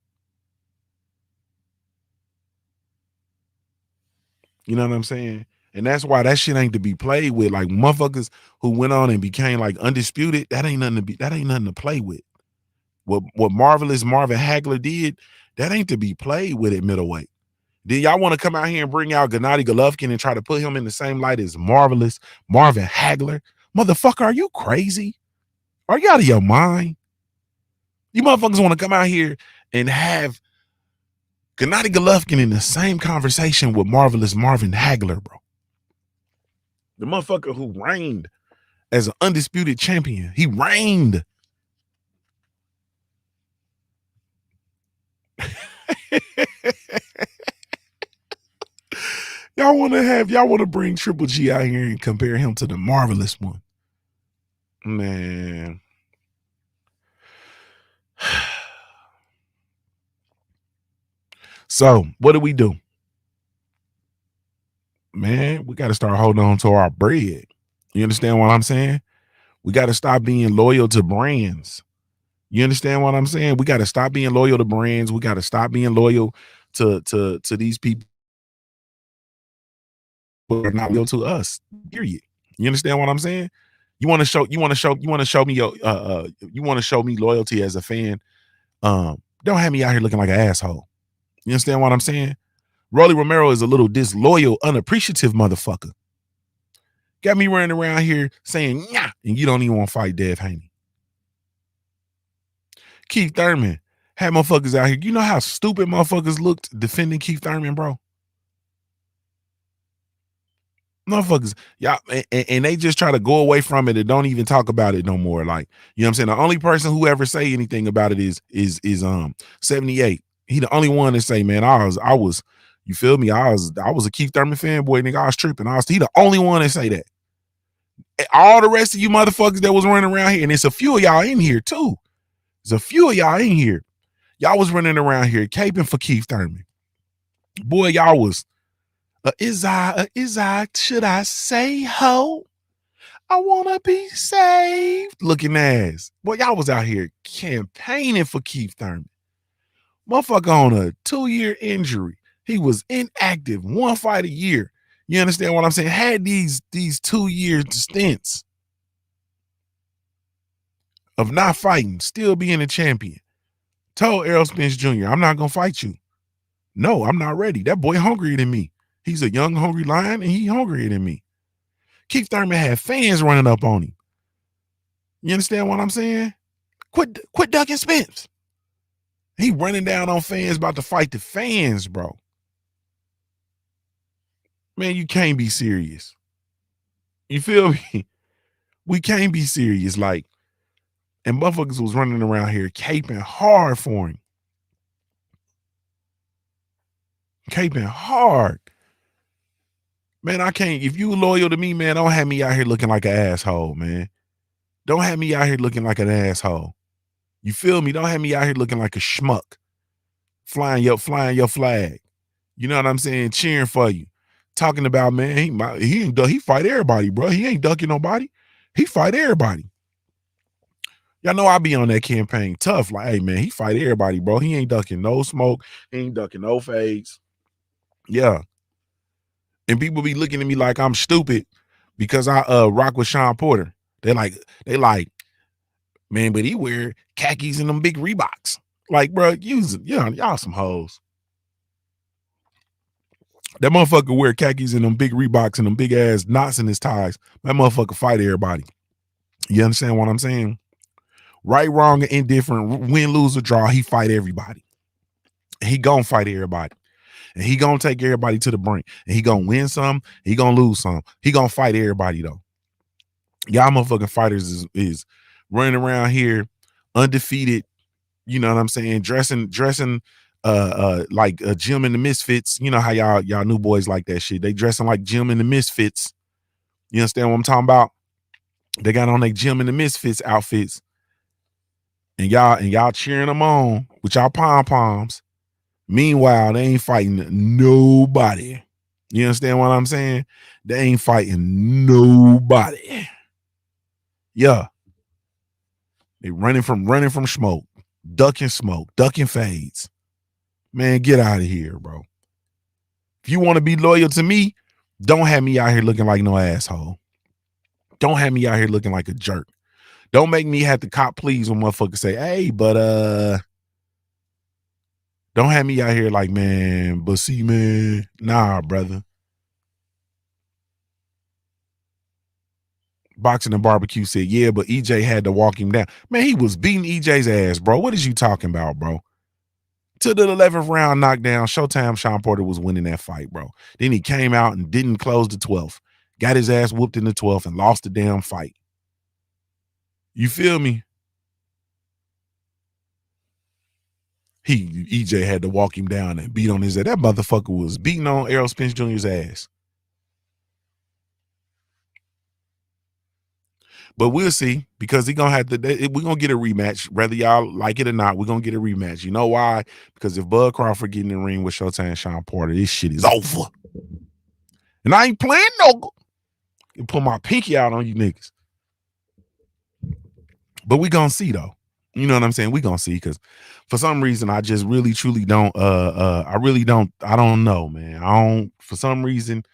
You know what I'm saying? And that's why that shit ain't to be played with. Like, motherfuckers who went on and became like undisputed, that ain't nothing to play with. What Marvelous Marvin Hagler did, that ain't to be played with at middleweight. Then y'all want to come out here and bring out Gennady Golovkin and try to put him in the same light as Marvelous Marvin Hagler? Motherfucker, are you crazy? Are you out of your mind? You motherfuckers want to come out here and have Gennady Golovkin in the same conversation with Marvelous Marvin Hagler, bro. The motherfucker who reigned as an undisputed champion. He reigned. Y'all want to bring Triple G out here and compare him to the Marvelous one. Man. So, what do we do? Man, we got to start holding on to our bread. You understand what I'm saying? We got to stop being loyal to brands. You understand what I'm saying? We got to stop being loyal to brands. We got to stop being loyal to these people who are not loyal to us. Period. You understand what I'm saying? You want to show me loyalty as a fan. Don't have me out here looking like an asshole. You understand what I'm saying? Rolly Romero is a little disloyal, unappreciative motherfucker. Got me running around here saying, yeah, and you don't even want to fight Dave Haney. Keith Thurman had motherfuckers out here. You know how stupid motherfuckers looked defending Keith Thurman, bro? Motherfuckers, y'all, and they just try to go away from it and don't even talk about it no more. Like, you know what I'm saying? The only person who ever say anything about it is 78. He the only one that say, man, I was, you feel me? I was a Keith Thurman fanboy, nigga. I was tripping. He the only one that say that. And all the rest of you motherfuckers that was running around here, and it's a few of y'all in here too. There's a few of y'all in here. Y'all was running around here caping for Keith Thurman. Boy, y'all was is I should I say ho? I wanna be saved. Looking ass. Boy, y'all was out here campaigning for Keith Thurman. Motherfucker on a 2-year injury. He was inactive, 1 fight a year. You understand what I'm saying? Had these 2-year stints of not fighting, still being a champion. Told Errol Spence Jr., I'm not gonna fight you. No, I'm not ready. That boy hungrier than me. He's a young, hungry lion, and he hungrier than me. Keith Thurman had fans running up on him. You understand what I'm saying? Quit ducking Spence. He running down on fans about to fight the fans, bro. Man, you can't be serious. You feel me? We can't be serious. Like, and motherfuckers was running around here caping hard for him. Caping hard. Man, I can't. If you loyal to me, man, don't have me out here looking like an asshole, man. Don't have me out here looking like an asshole. You feel me? Don't have me out here looking like a schmuck. Flying your flag. You know what I'm saying? Cheering for you. Talking about, man, he fight everybody, bro. He ain't ducking nobody. He fight everybody. Y'all know I be on that campaign tough. Like, hey, man, he fight everybody, bro. He ain't ducking no smoke. He ain't ducking no fades. Yeah. And people be looking at me like I'm stupid because I rock with Sean Porter. They like, man, but he wear khakis and them big Reeboks. Like, bro, y'all some hoes. That motherfucker wear khakis and them big Reeboks and them big ass knots in his ties. That motherfucker fight everybody. You understand what I'm saying? Right, wrong, and indifferent, win, lose, or draw, he fight everybody. He gonna fight everybody. And he gonna take everybody to the brink. And he gonna win some, he gonna lose some. He gonna fight everybody though. Y'all motherfucking fighters is running around here undefeated, you know what I'm saying, dressing like Jim and the Misfits. You know how y'all new boys like that shit. They dressing like Jim and the Misfits. You understand what I'm talking about? They got on their Jim and the Misfits outfits. And y'all cheering them on with y'all pom-poms. Meanwhile, they ain't fighting nobody. You understand what I'm saying? They ain't fighting nobody. Yeah. They running from smoke, ducking fades. Man, get out of here, bro. If you want to be loyal to me, don't have me out here looking like no asshole. Don't have me out here looking like a jerk. Don't make me have to cop please when motherfuckers say, hey, but don't have me out here like, man, but see, man, nah, brother. Boxing and Barbecue said, yeah, but EJ had to walk him down. Man, he was beating EJ's ass, bro. What is you talking about, bro? To the 11th round knockdown, Showtime Sean Porter was winning that fight, bro. Then he came out and didn't close the 12th. Got his ass whooped in the 12th and lost the damn fight. You feel me? EJ had to walk him down and beat on his ass. That motherfucker was beating on Errol Spence Jr.'s ass. But we'll see, because we're gonna get a rematch, whether y'all like it or not. We're gonna get a rematch. You know why? Because if Bud Crawford get in the ring with Showtime and Sean Porter, this shit is over. And I ain't playing no. You put my pinky out on you niggas. But we gonna see though. You know what I'm saying? We gonna see, because for some reason I just really truly don't I don't know, man. For some reason,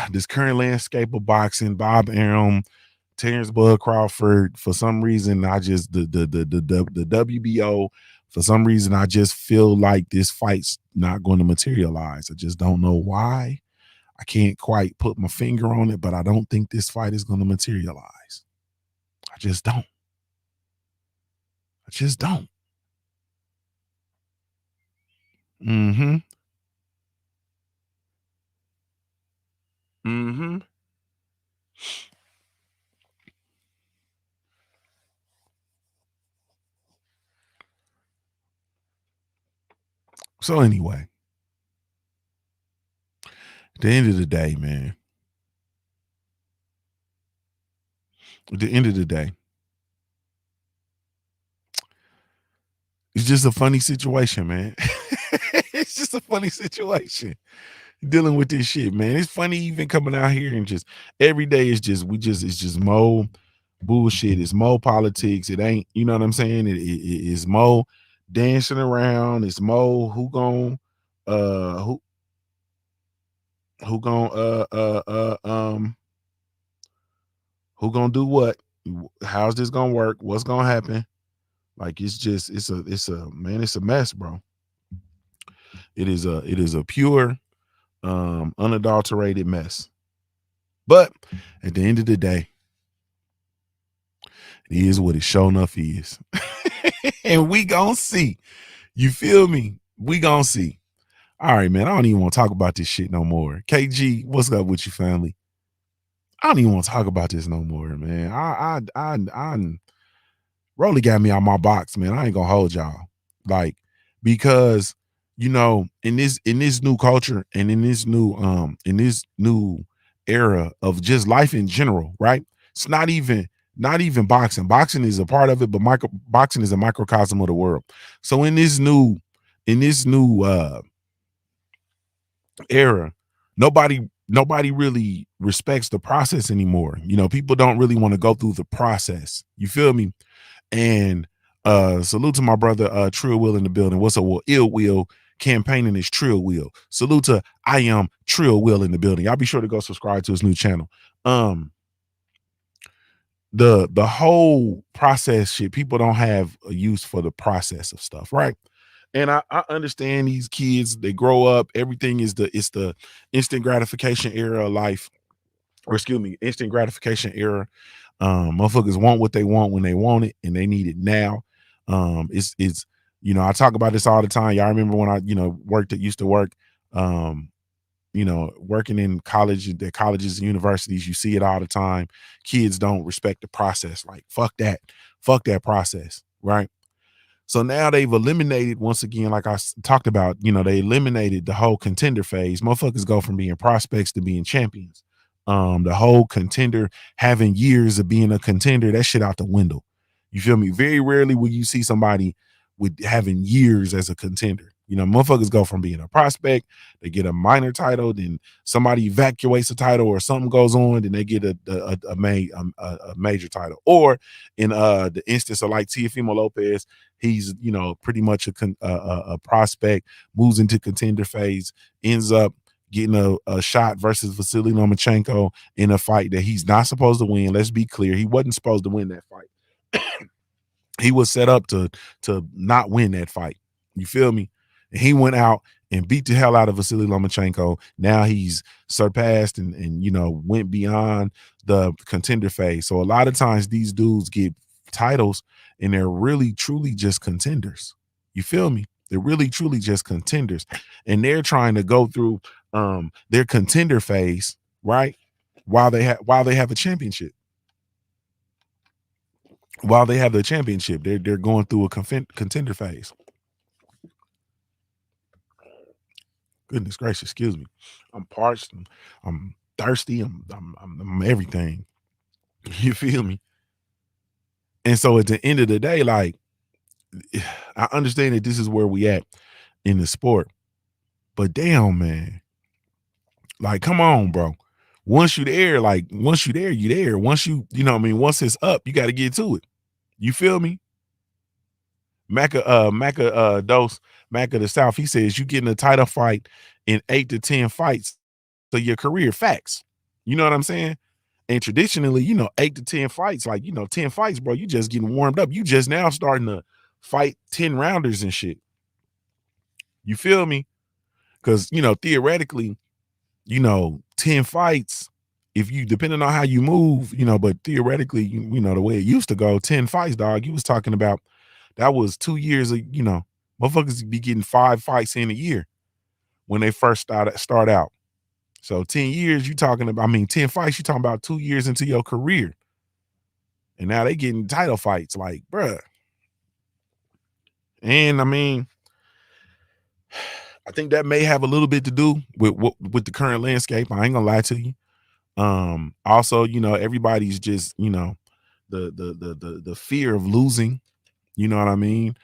this current landscape of boxing, Bob Arum, Terrence Bud Crawford, for some reason I just the WBO, for some reason I just feel like this fight's not going to materialize. I just don't know why. I can't quite put my finger on it, but I don't think this fight is going to materialize. I just don't. Mm-hmm. Mm-hmm. So anyway, at the end of the day, man, at the end of the day, it's just a funny situation, man. It's just a funny situation dealing with this shit, man. It's funny even coming out here and just every day it's just more bullshit. It's more politics. It ain't, you know what I'm saying? It's more dancing around. It's more who gon' who gon' who gonna do what? How's this gonna work? What's gonna happen? Like it's a man, it's a mess, bro. It is a pure, unadulterated mess. But at the end of the day, it is what it sure enough is. And we gonna see. You feel me? We gonna see. All right, man. I don't even want to talk about this shit no more. KG, what's up with you, family? I don't even want to talk about this no more, man. I Rolly got me out my box, man. I ain't gonna hold y'all. Like, because in this new culture and in this new era of just life in general, right? It's not even boxing. Boxing is a part of it, but boxing is a microcosm of the world. So in this new era, nobody really respects the process anymore. People don't really want to go through the process. You feel me? And salute to my brother Trill Will in the building. What's up? Well, Ill Will campaigning is Trill Will. Salute to I am Trill Will in the building. Y'all be sure to go subscribe to his new channel. The whole process shit, people don't have a use for the process of stuff, right? And I understand these kids, they grow up, everything it's the instant gratification era of life, or excuse me, instant gratification era. Motherfuckers want what they want when they want it, and they need it now. It's I talk about this all the time. Y'all remember when I used to work, working in the colleges and universities. You see it all the time. Kids don't respect the process. Like fuck that process, right? So now they've eliminated, once again, like I talked about, they eliminated the whole contender phase. Motherfuckers go from being prospects to being champions. The whole contender, having years of being a contender, that shit out the window. You feel me? Very rarely will you see somebody with having years as a contender. Motherfuckers go from being a prospect, they get a minor title, then somebody evacuates a title or something goes on, then they get a major title. Or in the instance of like Teofimo Lopez, he's pretty much a prospect, moves into contender phase, ends up getting a shot versus Vasily Lomachenko in a fight that he's not supposed to win. Let's be clear, he wasn't supposed to win that fight. He was set up to not win that fight. You feel me? And he went out and beat the hell out of Vasily Lomachenko. Now he's surpassed and went beyond the contender phase. So a lot of times these dudes get titles and they're really truly just contenders. You feel me? They're really truly just contenders, and they're trying to go through their contender phase, right? While they have a championship. While they have the championship, they're going through a contender phase. Goodness gracious, excuse me. I'm parched. I'm thirsty. I'm everything. You feel me? And so at the end of the day, like, I understand that this is where we at in the sport, but damn, man, like, come on, bro. Once you there, you there. Once once it's up, you got to get to it. You feel me? Dose, Mac of the South, he says you getting a title fight in 8 to 10 fights. So your career facts. You know what I'm saying? And traditionally, 8 to 10 fights, 10 fights, bro, you just getting warmed up. You just now starting to fight 10 rounders and shit. You feel me? Because, theoretically, 10 fights, if you, depending on how you move, but theoretically, the way it used to go, 10 fights, dog, you was talking about, that was 2 years of, motherfuckers be getting 5 fights in a year when they first start out. So 10 years, 10 fights, you talking about 2 years into your career. And now they getting title fights, like, bruh. And I think that may have a little bit to do with the current landscape. I ain't gonna lie to you. Also, everybody's just, the fear of losing, you know what I mean?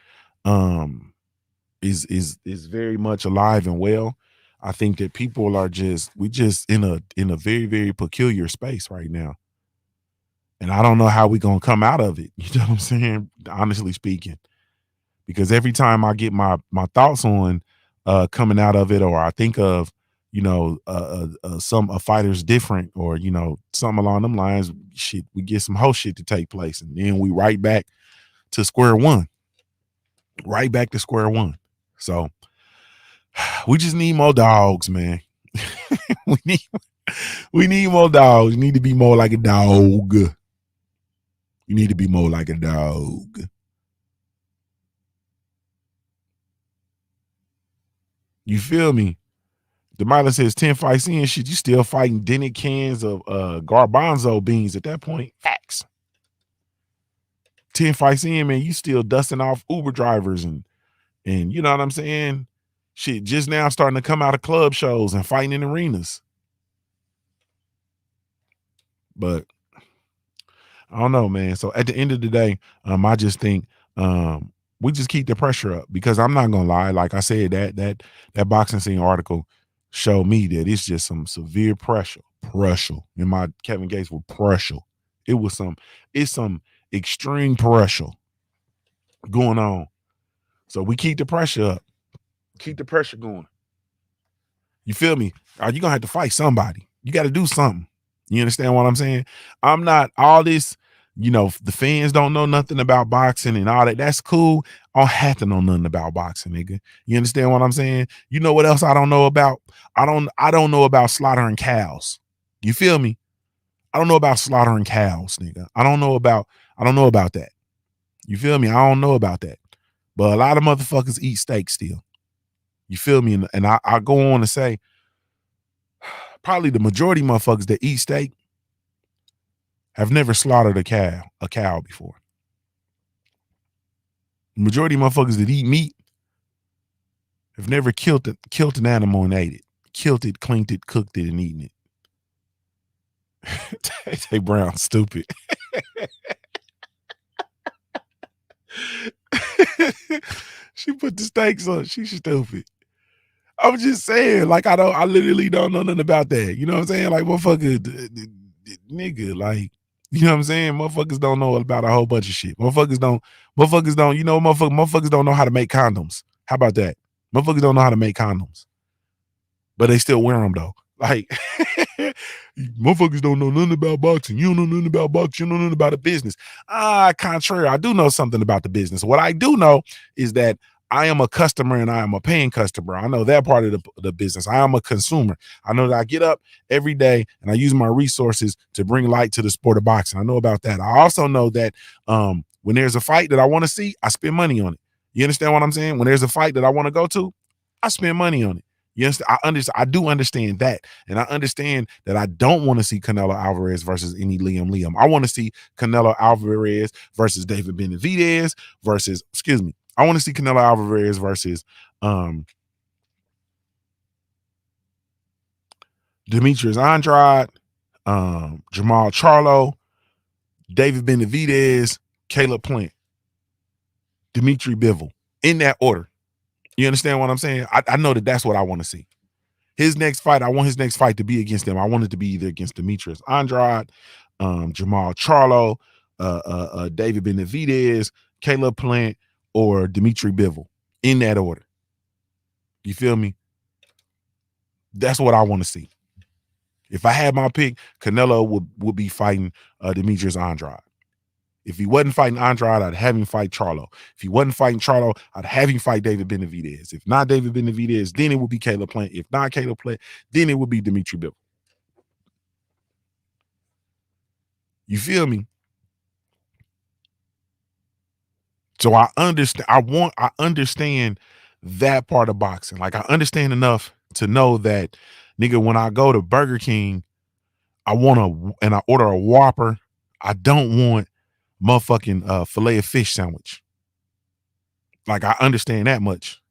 Is very much alive and well. I think that people are we just in a very, very peculiar space right now. And I don't know how we gonna come out of it. You know what I'm saying? Honestly speaking. Because every time I get my thoughts on coming out of it, or I think of, a fighter's different, or, something along them lines, shit, we get some whole shit to take place. And then we right back to square one. Right back to square one. So we just need more dogs, man. we need more dogs. You need to be more like a dog. You need to be more like a dog. You feel me? Demila says 10 fights in, shit, you still fighting dented cans of garbanzo beans at that point. Facts. 10 fights in, man, you still dusting off Uber drivers and you know what I'm saying? Shit, just now starting to come out of club shows and fighting in arenas. But I don't know, man. So at the end of the day, I just think we just keep the pressure up because I'm not gonna lie. Like I said, that boxing scene article showed me that it's just some severe pressure. Pressure. In my Kevin Gates with pressure. It's some extreme pressure going on. So we keep the pressure up. Keep the pressure going. You feel me? Are you gonna have to fight somebody? You got to do something. You understand what I'm saying? I'm not all this, the fans don't know nothing about boxing and all that. That's cool. I don't have to know nothing about boxing, nigga. You understand what I'm saying? You know what else I don't know about? I don't know about slaughtering cows. You feel me? I don't know about slaughtering cows, nigga. I don't know about that. You feel me? I don't know about that. But a lot of motherfuckers eat steak still. You feel me? And I go on to say, probably the majority of motherfuckers that eat steak have never slaughtered a cow before. The majority of motherfuckers that eat meat have never killed an animal and ate it. Killed it, cleaned it, cooked it, and eaten it. Tay Brown, stupid. She put the steaks on. She's stupid. I'm just saying, like, I literally don't know nothing about that. You know what I'm saying? Like, motherfucker, nigga, like, you know what I'm saying? Motherfuckers don't know about a whole bunch of shit. Motherfuckers don't, motherfuckers don't know how to make condoms. How about that? Motherfuckers don't know how to make condoms. But they still wear them though. Like, motherfuckers don't know nothing about boxing. You don't know nothing about boxing. You don't know nothing about the business. Contrary, I do know something about the business. What I do know is that I am a customer and I am a paying customer. I know that part of the business. I am a consumer. I know that I get up every day and I use my resources to bring light to the sport of boxing. I know about that. I also know that when there's a fight that I want to see, I spend money on it. You understand what I'm saying? When there's a fight that I want to go to, I spend money on it. Yes, I do understand that. And I understand that I don't want to see Canelo Alvarez versus any Liam. I want to see Canelo Alvarez versus David Benavidez versus, I want to see Canelo Alvarez versus Demetrius Andrade, Jamal Charlo, David Benavidez, Caleb Plant, Dimitri Bivol, in that order. You understand what I'm saying? I know that that's what I want to see. His next fight, I want his next fight to be against them. I want it to be either against Demetrius Andrade, Jamal Charlo, David Benavidez, Caleb Plant, or Dimitri Bivol, in that order. You feel me? That's what I want to see. If I had my pick, Canelo would be fighting Demetrius Andrade. If he wasn't fighting Andrade, I'd have him fight Charlo. If he wasn't fighting Charlo, I'd have him fight David Benavidez. If not David Benavidez, then it would be Caleb Plant. If not Caleb Plant, then it would be Dimitri Bivol. You feel me? So I understand. I understand that part of boxing. Like, I understand enough to know that, nigga, when I go to Burger King, I order a Whopper. I don't want motherfucking filet of fish sandwich. Like, I understand that much.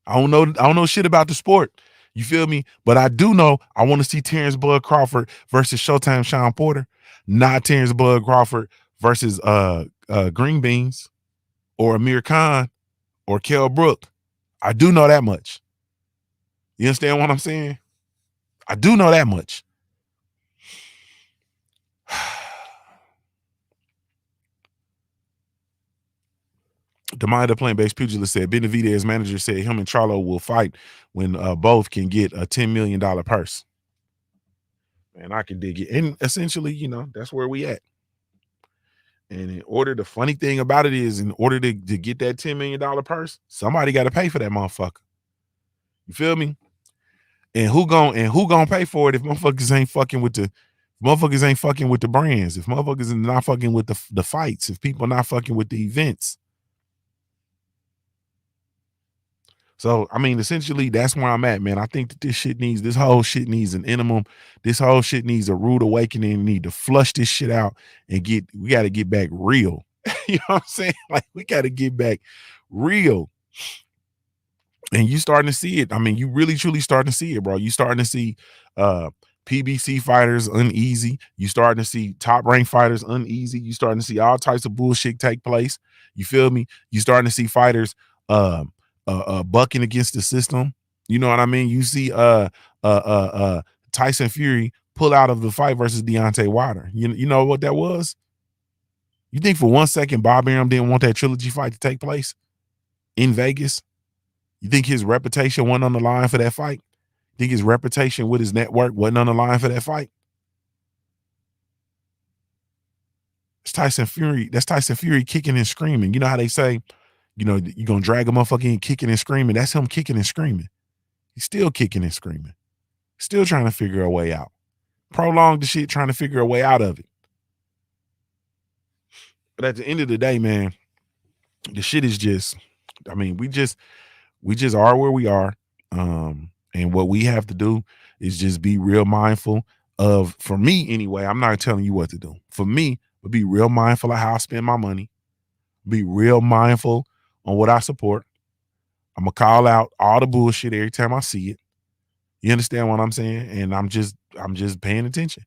I don't know shit about the sport. You feel me? But I do know I want to see Terrence Bud Crawford versus Showtime Sean Porter, not Terrence Bud Crawford versus Green Beans or Amir Khan or Kell Brook. I do know that much. You understand what I'm saying? I do know that much. The plant-based pugilist said Benavidez's manager said him and Charlo will fight when both can get a $10 million purse. And I can dig it. And essentially, that's where we at. And in order, the funny thing about it is, in order to get that $10 million purse, somebody got to pay for that motherfucker. You feel me? And who gonna pay for it if motherfuckers ain't fucking with the brands, if motherfuckers are not fucking with the fights, if people not fucking with the events. So, I mean, essentially, that's where I'm at, man. I think that this whole shit needs an minimum. This whole shit needs a rude awakening. We need to flush this shit out and we got to get back real. You know what I'm saying? Like, we got to get back real. And you starting to see it. I mean, you really truly starting to see it, bro. You starting to see PBC fighters uneasy. You starting to see top ranked fighters uneasy. You starting to see all types of bullshit take place. You feel me? You starting to see fighters bucking against the system. You know what I mean? You see Tyson Fury pull out of the fight versus Deontay Wilder. You know what that was? You think for 1 second Bob Arum didn't want that trilogy fight to take place in Vegas? You think his reputation wasn't on the line for that fight? You think his reputation with his network wasn't on the line for that fight? It's Tyson Fury. That's Tyson Fury kicking and screaming. You know how they say, you know, you're going to drag a motherfucker in kicking and screaming. That's him kicking and screaming. He's still kicking and screaming. Still trying to figure a way out. Prolong the shit, trying to figure a way out of it. But at the end of the day, man, the shit is just, I mean, we just are where we are. And what we have to do is just be real mindful of, for me anyway, I'm not telling you what to do. For me, but be real mindful of how I spend my money. Be real mindful on what I support. I'm gonna call out all the bullshit every time I see it. You understand what I'm saying? And I'm just paying attention.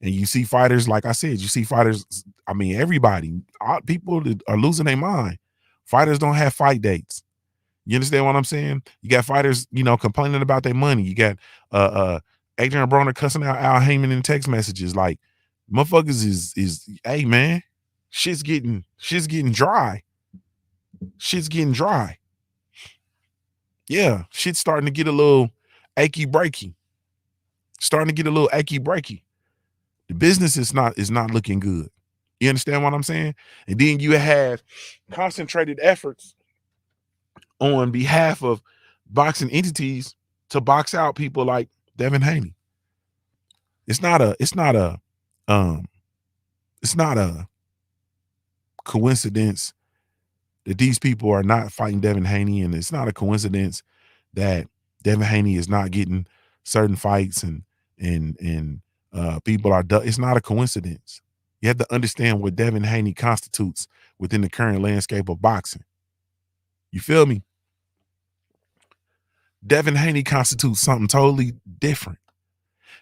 And you see fighters, like I said, you see fighters, I mean, everybody, people that are losing their mind. Fighters don't have fight dates. You understand what I'm saying? You got fighters, you know, complaining about their money. You got Adrian Broner cussing out Al Heyman in text messages. Like, motherfuckers is hey man, shit's getting dry. Shit's getting dry. Yeah, shit's starting to get a little achy breaky. Starting to get a little achy breaky. The business is not looking good. You understand what I'm saying? And then you have concentrated efforts on behalf of boxing entities to box out people like Devin Haney. It's not a coincidence that these people are not fighting Devin Haney, and it's not a coincidence that Devin Haney is not getting certain fights and people are it's not a coincidence. You have to understand what Devin Haney constitutes within the current landscape of boxing. You feel me? Devin Haney constitutes something totally different.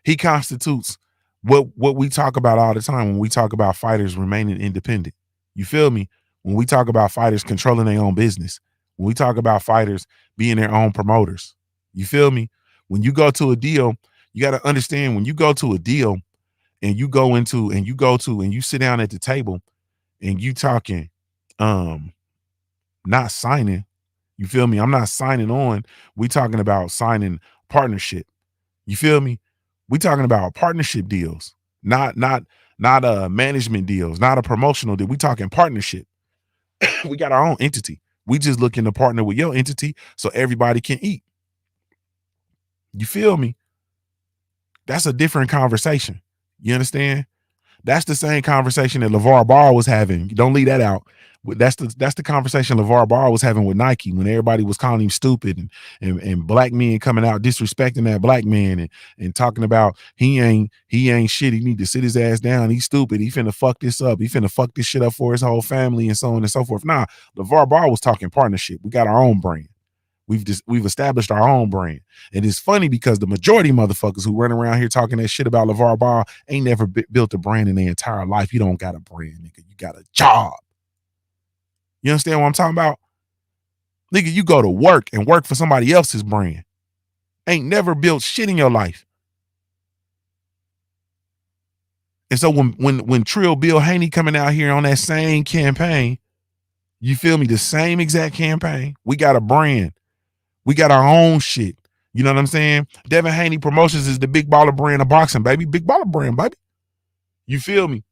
He constitutes what we talk about all the time when we talk about fighters remaining independent. You feel me? When we talk about fighters controlling their own business, when we talk about fighters being their own promoters. You feel me? When you go to a deal, you got to understand, when you go to a deal and you sit down at the table and you talking not signing. You feel me? I'm not signing on. We talking about signing partnership. You feel me? We talking about partnership deals, not management deals, not a promotional deal. We talking partnership. We got our own entity. We just looking to partner with your entity so everybody can eat. You feel me? That's a different conversation. You understand? That's the same conversation that LeVar Ball was having. Don't leave that out. That's the conversation LeVar Ball was having with Nike when everybody was calling him stupid and black men coming out disrespecting that black man and talking about he ain't shit. He need to sit his ass down. He's stupid. He finna fuck this up. He finna fuck this shit up for his whole family and so on and so forth. Nah, LeVar Ball was talking partnership. We got our own brand. We've established our own brand. And it's funny because the majority of motherfuckers who run around here talking that shit about LeVar Ball ain't never built a brand in their entire life. You don't got a brand, nigga. You got a job. You understand what I'm talking about? Nigga, you go to work and work for somebody else's brand. Ain't never built shit in your life. And so when Trill Bill Haney coming out here on that same campaign, you feel me? The same exact campaign. We got a brand. We got our own shit. You know what I'm saying? Devin Haney Promotions is the big baller brand of boxing, baby. Big baller brand, baby. You feel me?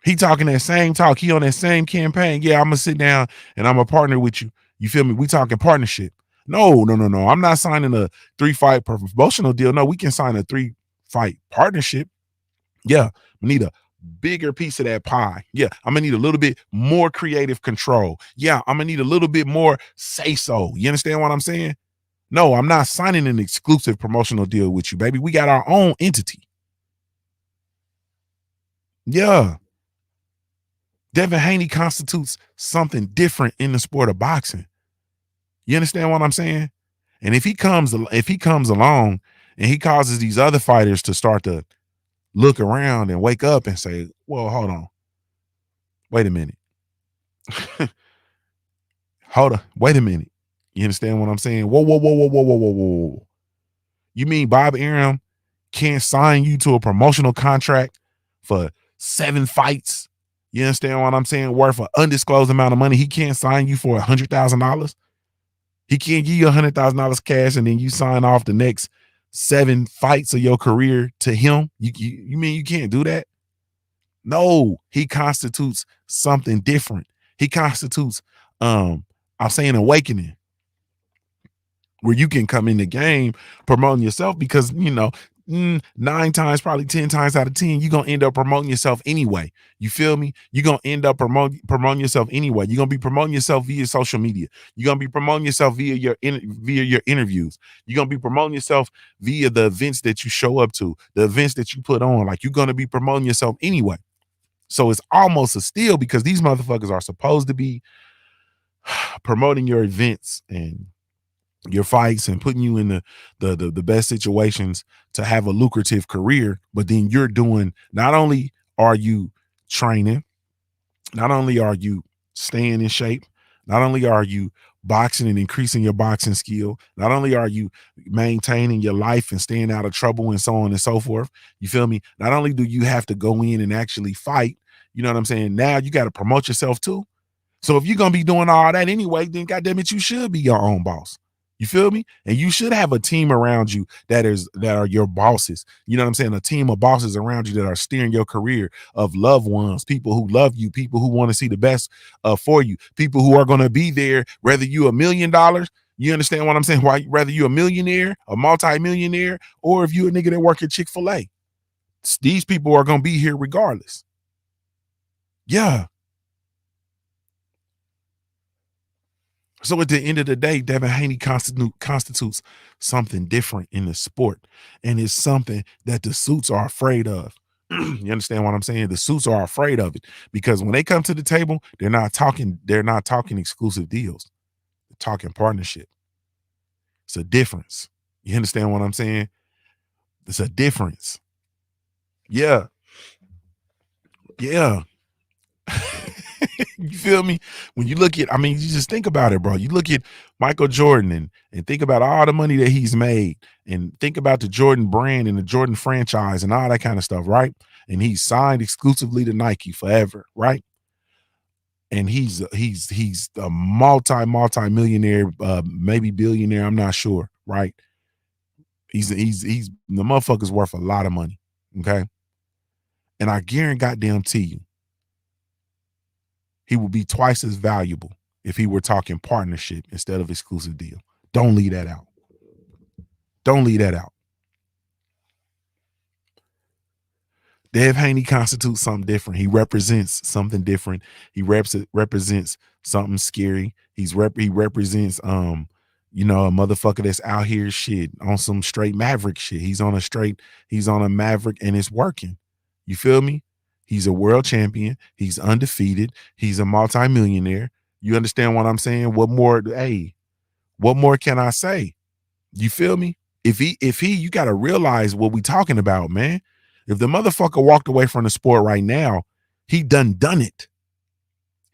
He talking that same talk. He on that same campaign. Yeah, I'm gonna sit down and I'm a partner with you. You feel me? We talking partnership. No. I'm not signing a 3-fight promotional deal. No, we can sign a 3-fight partnership. Yeah, we need a bigger piece of that pie. Yeah, I'm gonna need a little bit more creative control. Yeah, I'm gonna need a little bit more say so. You understand what I'm saying? No, I'm not signing an exclusive promotional deal with you, baby. We got our own entity. Yeah. Devin Haney constitutes something different in the sport of boxing. You understand what I'm saying? And if he comes along and he causes these other fighters to start to look around and wake up and say, well, hold on. Wait a minute. Hold on. Wait a minute. You understand what I'm saying? Whoa. You mean Bob Arum can't sign you to a promotional contract for 7 fights? You understand what I'm saying? Worth an undisclosed amount of money. He can't sign you for $100,000. He can't give you $100,000 cash and then you sign off the next 7 fights of your career to him. You mean you can't do that? No, he constitutes something different. He constitutes, I'll say, an awakening where you can come in the game promoting yourself because, 9 times, probably 10 times out of 10, you're going to end up promoting yourself anyway. You feel me? You're going to end up promoting yourself anyway. You're going to be promoting yourself via social media. You're going to be promoting yourself via your interviews. You're going to be promoting yourself via the events that you show up to, the events that you put on. Like, you're going to be promoting yourself anyway. So it's almost a steal because these motherfuckers are supposed to be promoting your events and your fights and putting you in the best situations to have a lucrative career. But then you're doing, not only are you training, not only are you staying in shape, not only are you boxing and increasing your boxing skill, not only are you maintaining your life and staying out of trouble and so on and so forth. You feel me? Not only do you have to go in and actually fight, you know what I'm saying? Now you got to promote yourself too. So if you're going to be doing all that anyway, then goddamn it, you should be your own boss. You feel me? And you should have a team around you that are your bosses. You know what I'm saying? A team of bosses around you that are steering your career, of loved ones, people who love you, people who want to see the best for you, people who are going to be there, whether you $1 million. You understand what I'm saying? Why, whether you're a millionaire, a multi-millionaire, or if you a nigga that work at Chick-fil-A, these people are going to be here regardless. Yeah. So at the end of the day, Devin Haney constitutes something different in the sport. And it's something that the suits are afraid of. You understand what I'm saying? The suits are afraid of it because when they come to the table, they're not talking exclusive deals. They're talking partnership. It's a difference. You understand what I'm saying? It's a difference. Yeah. Yeah. You feel me? When you look at, you just think about it, bro. You look at Michael Jordan and think about all the money that he's made and think about the Jordan brand and the Jordan franchise and all that kind of stuff, right? And he's signed exclusively to Nike forever, right? And he's a multi-millionaire, maybe billionaire, I'm not sure, right? He's the motherfucker's worth a lot of money, okay? And I guarantee you, he will be twice as valuable if he were talking partnership instead of exclusive deal. Don't leave that out. Don't leave that out. Dev Haney constitutes something different. He represents something different. He represents something scary. He represents a motherfucker that's out here shit on some straight maverick shit. He's on a maverick and it's working. You feel me? He's a world champion. He's undefeated. He's a multimillionaire. You understand what I'm saying? What more can I say? You feel me? If he, you got to realize what we talking about, man. If the motherfucker walked away from the sport right now, he done it.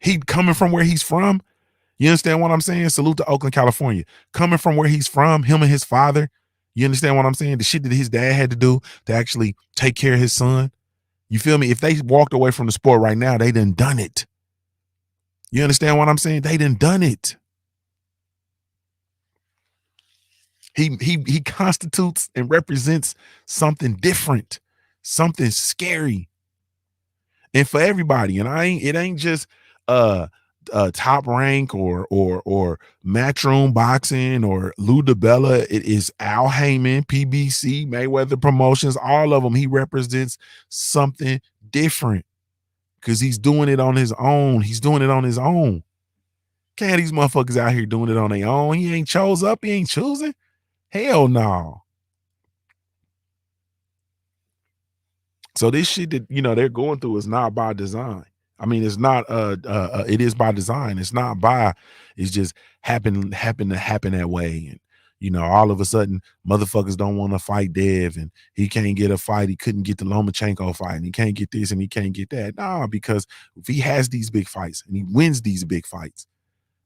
He coming from where he's from. You understand what I'm saying? Salute to Oakland, California. Coming from where he's from, him and his father. You understand what I'm saying? The shit that his dad had to do to actually take care of his son. You feel me? If they walked away from the sport right now, they done it. You understand what I'm saying? They done it. He constitutes and represents something different, something scary. and for everybody. And it ain't just Top Rank or Matchroom Boxing or Lou DiBella. It is Al Heyman, PBC, Mayweather Promotions, all of them. He represents something different because he's doing it on his own. He's doing it on his own. Can't these motherfuckers out here doing it on their own? He ain't chose up. He ain't choosing. Hell no. So this shit that they're going through is not by design. I mean, it's not it is by design. It's not by, it's just happen to happen that way. And all of a sudden motherfuckers don't want to fight Dev, and he can't get a fight. He couldn't get the Lomachenko fight, and he can't get this and he can't get that. Nah, because if he has these big fights and he wins these big fights,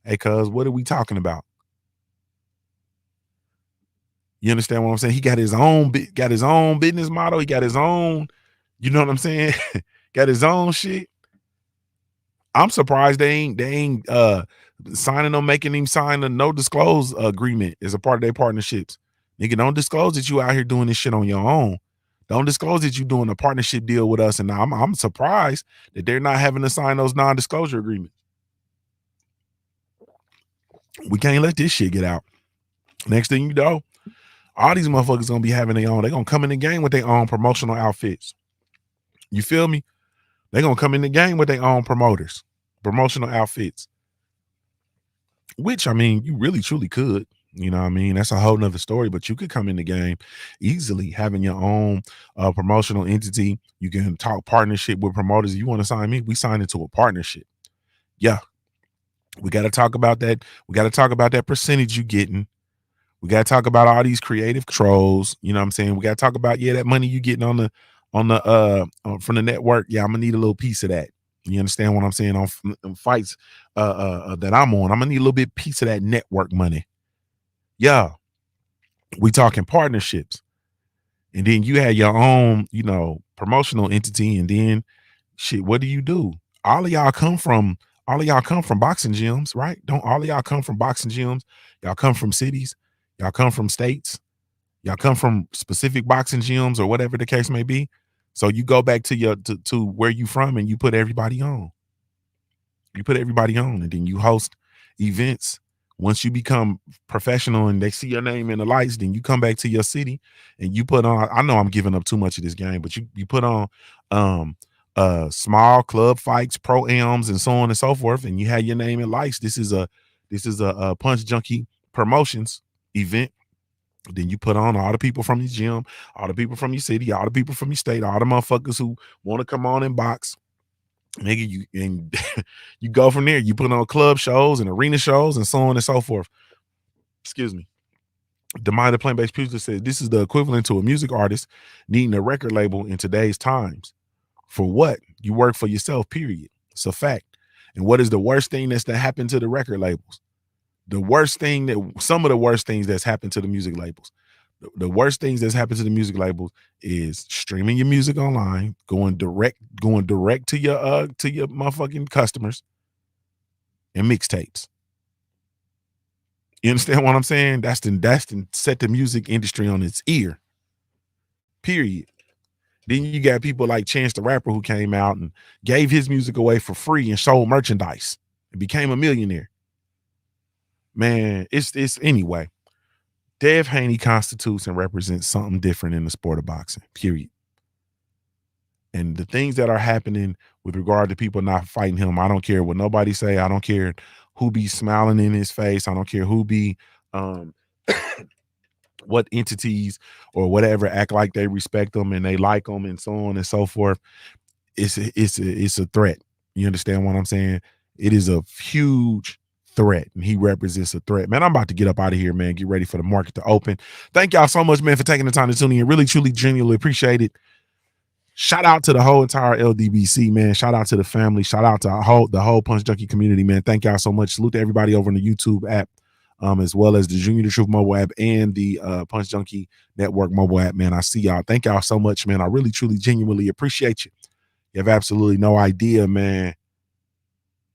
hey, cuz what are we talking about? You understand what I'm saying? He got his own business model. He got his own, you know what I'm saying? Got his own shit. I'm surprised they ain't signing or making him sign a no disclose agreement as a part of their partnerships. Nigga, don't disclose that you out here doing this shit on your own. Don't disclose that you doing a partnership deal with us. And I'm surprised that they're not having to sign those non-disclosure agreements. We can't let this shit get out. Next thing you know, all these motherfuckers gonna be having their own. They're gonna come in the game with their own promotional outfits. You feel me? They're gonna come in the game with their own promotional outfits. Which, I mean, you really truly could. You know what I mean? That's a whole nother story, but you could come in the game easily having your own promotional entity. You can talk partnership with promoters. If you want to sign me, we sign into a partnership. Yeah. We got to talk about that. We got to talk about that percentage you getting. We got to talk about all these creative controls. You know what I'm saying? We got to talk about, that money you getting on the from the network. Yeah, I'm gonna need a little piece of that. You understand what I'm saying? On fights that I'm on, I'm gonna need a little bit piece of that network money. Yeah, we talking partnerships, and then you had your own, promotional entity, and then shit. What do? All of y'all come from boxing gyms, right? Don't all of y'all come from boxing gyms? Y'all come from cities. Y'all come from states. Y'all come from specific boxing gyms or whatever the case may be. So you go back to to where you from, and you put everybody on. You put everybody on, and then you host events. Once you become professional and they see your name in the lights, then you come back to your city and you put on, I know I'm giving up too much of this game, but you put on small club fights, pro-ams, and so on and so forth, and you have your name in lights. This is a Punch Junkie Promotions event. Then you put on all the people from your gym, all the people from your city, all the people from your state, all the motherfuckers who want to come on and box. Nigga, you go from there. You put on club shows and arena shows and so on and so forth. Excuse me. The Mind of Plant-Based Pugilist says this is the equivalent to a music artist needing a record label in today's times. For what? You work for yourself, period. It's a fact. And what is the worst thing that's happened to the record labels? Some of the worst things that's happened to the music labels. The worst things that's happened to the music labels is streaming your music online, going direct to your motherfucking customers, and mixtapes. You understand what I'm saying? That's to set the music industry on its ear. Period. Then you got people like Chance the Rapper who came out and gave his music away for free and sold merchandise and became a millionaire. Man, it's anyway. Dev Haney constitutes and represents something different in the sport of boxing, period. And the things that are happening with regard to people not fighting him, I don't care what nobody say. I don't care who be smiling in his face. I don't care who be what entities or whatever act like they respect them and they like them and so on and so forth. It's a threat. You understand what I'm saying? It is a huge threat, and he represents a threat. Man, I'm about to get up out of here, man. Get ready for the market to open. Thank y'all so much, man, for taking the time to tune in. Really, truly, genuinely appreciate it. Shout out to the whole entire LDBC, man. Shout out to the family. Shout out to the whole Punch Junkie community, man. Thank y'all so much. Salute to everybody over on the YouTube app, as well as the Junior the Truth mobile app and the Punch Junkie Network mobile app, man. I see y'all. Thank y'all so much, man. I really, truly, genuinely appreciate you. You have absolutely no idea, man.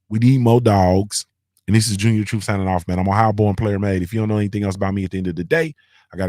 We need more dogs. And this is Junior Truth signing off, man. I'm a Ohio-born player made. If you don't know anything else about me at the end of the day,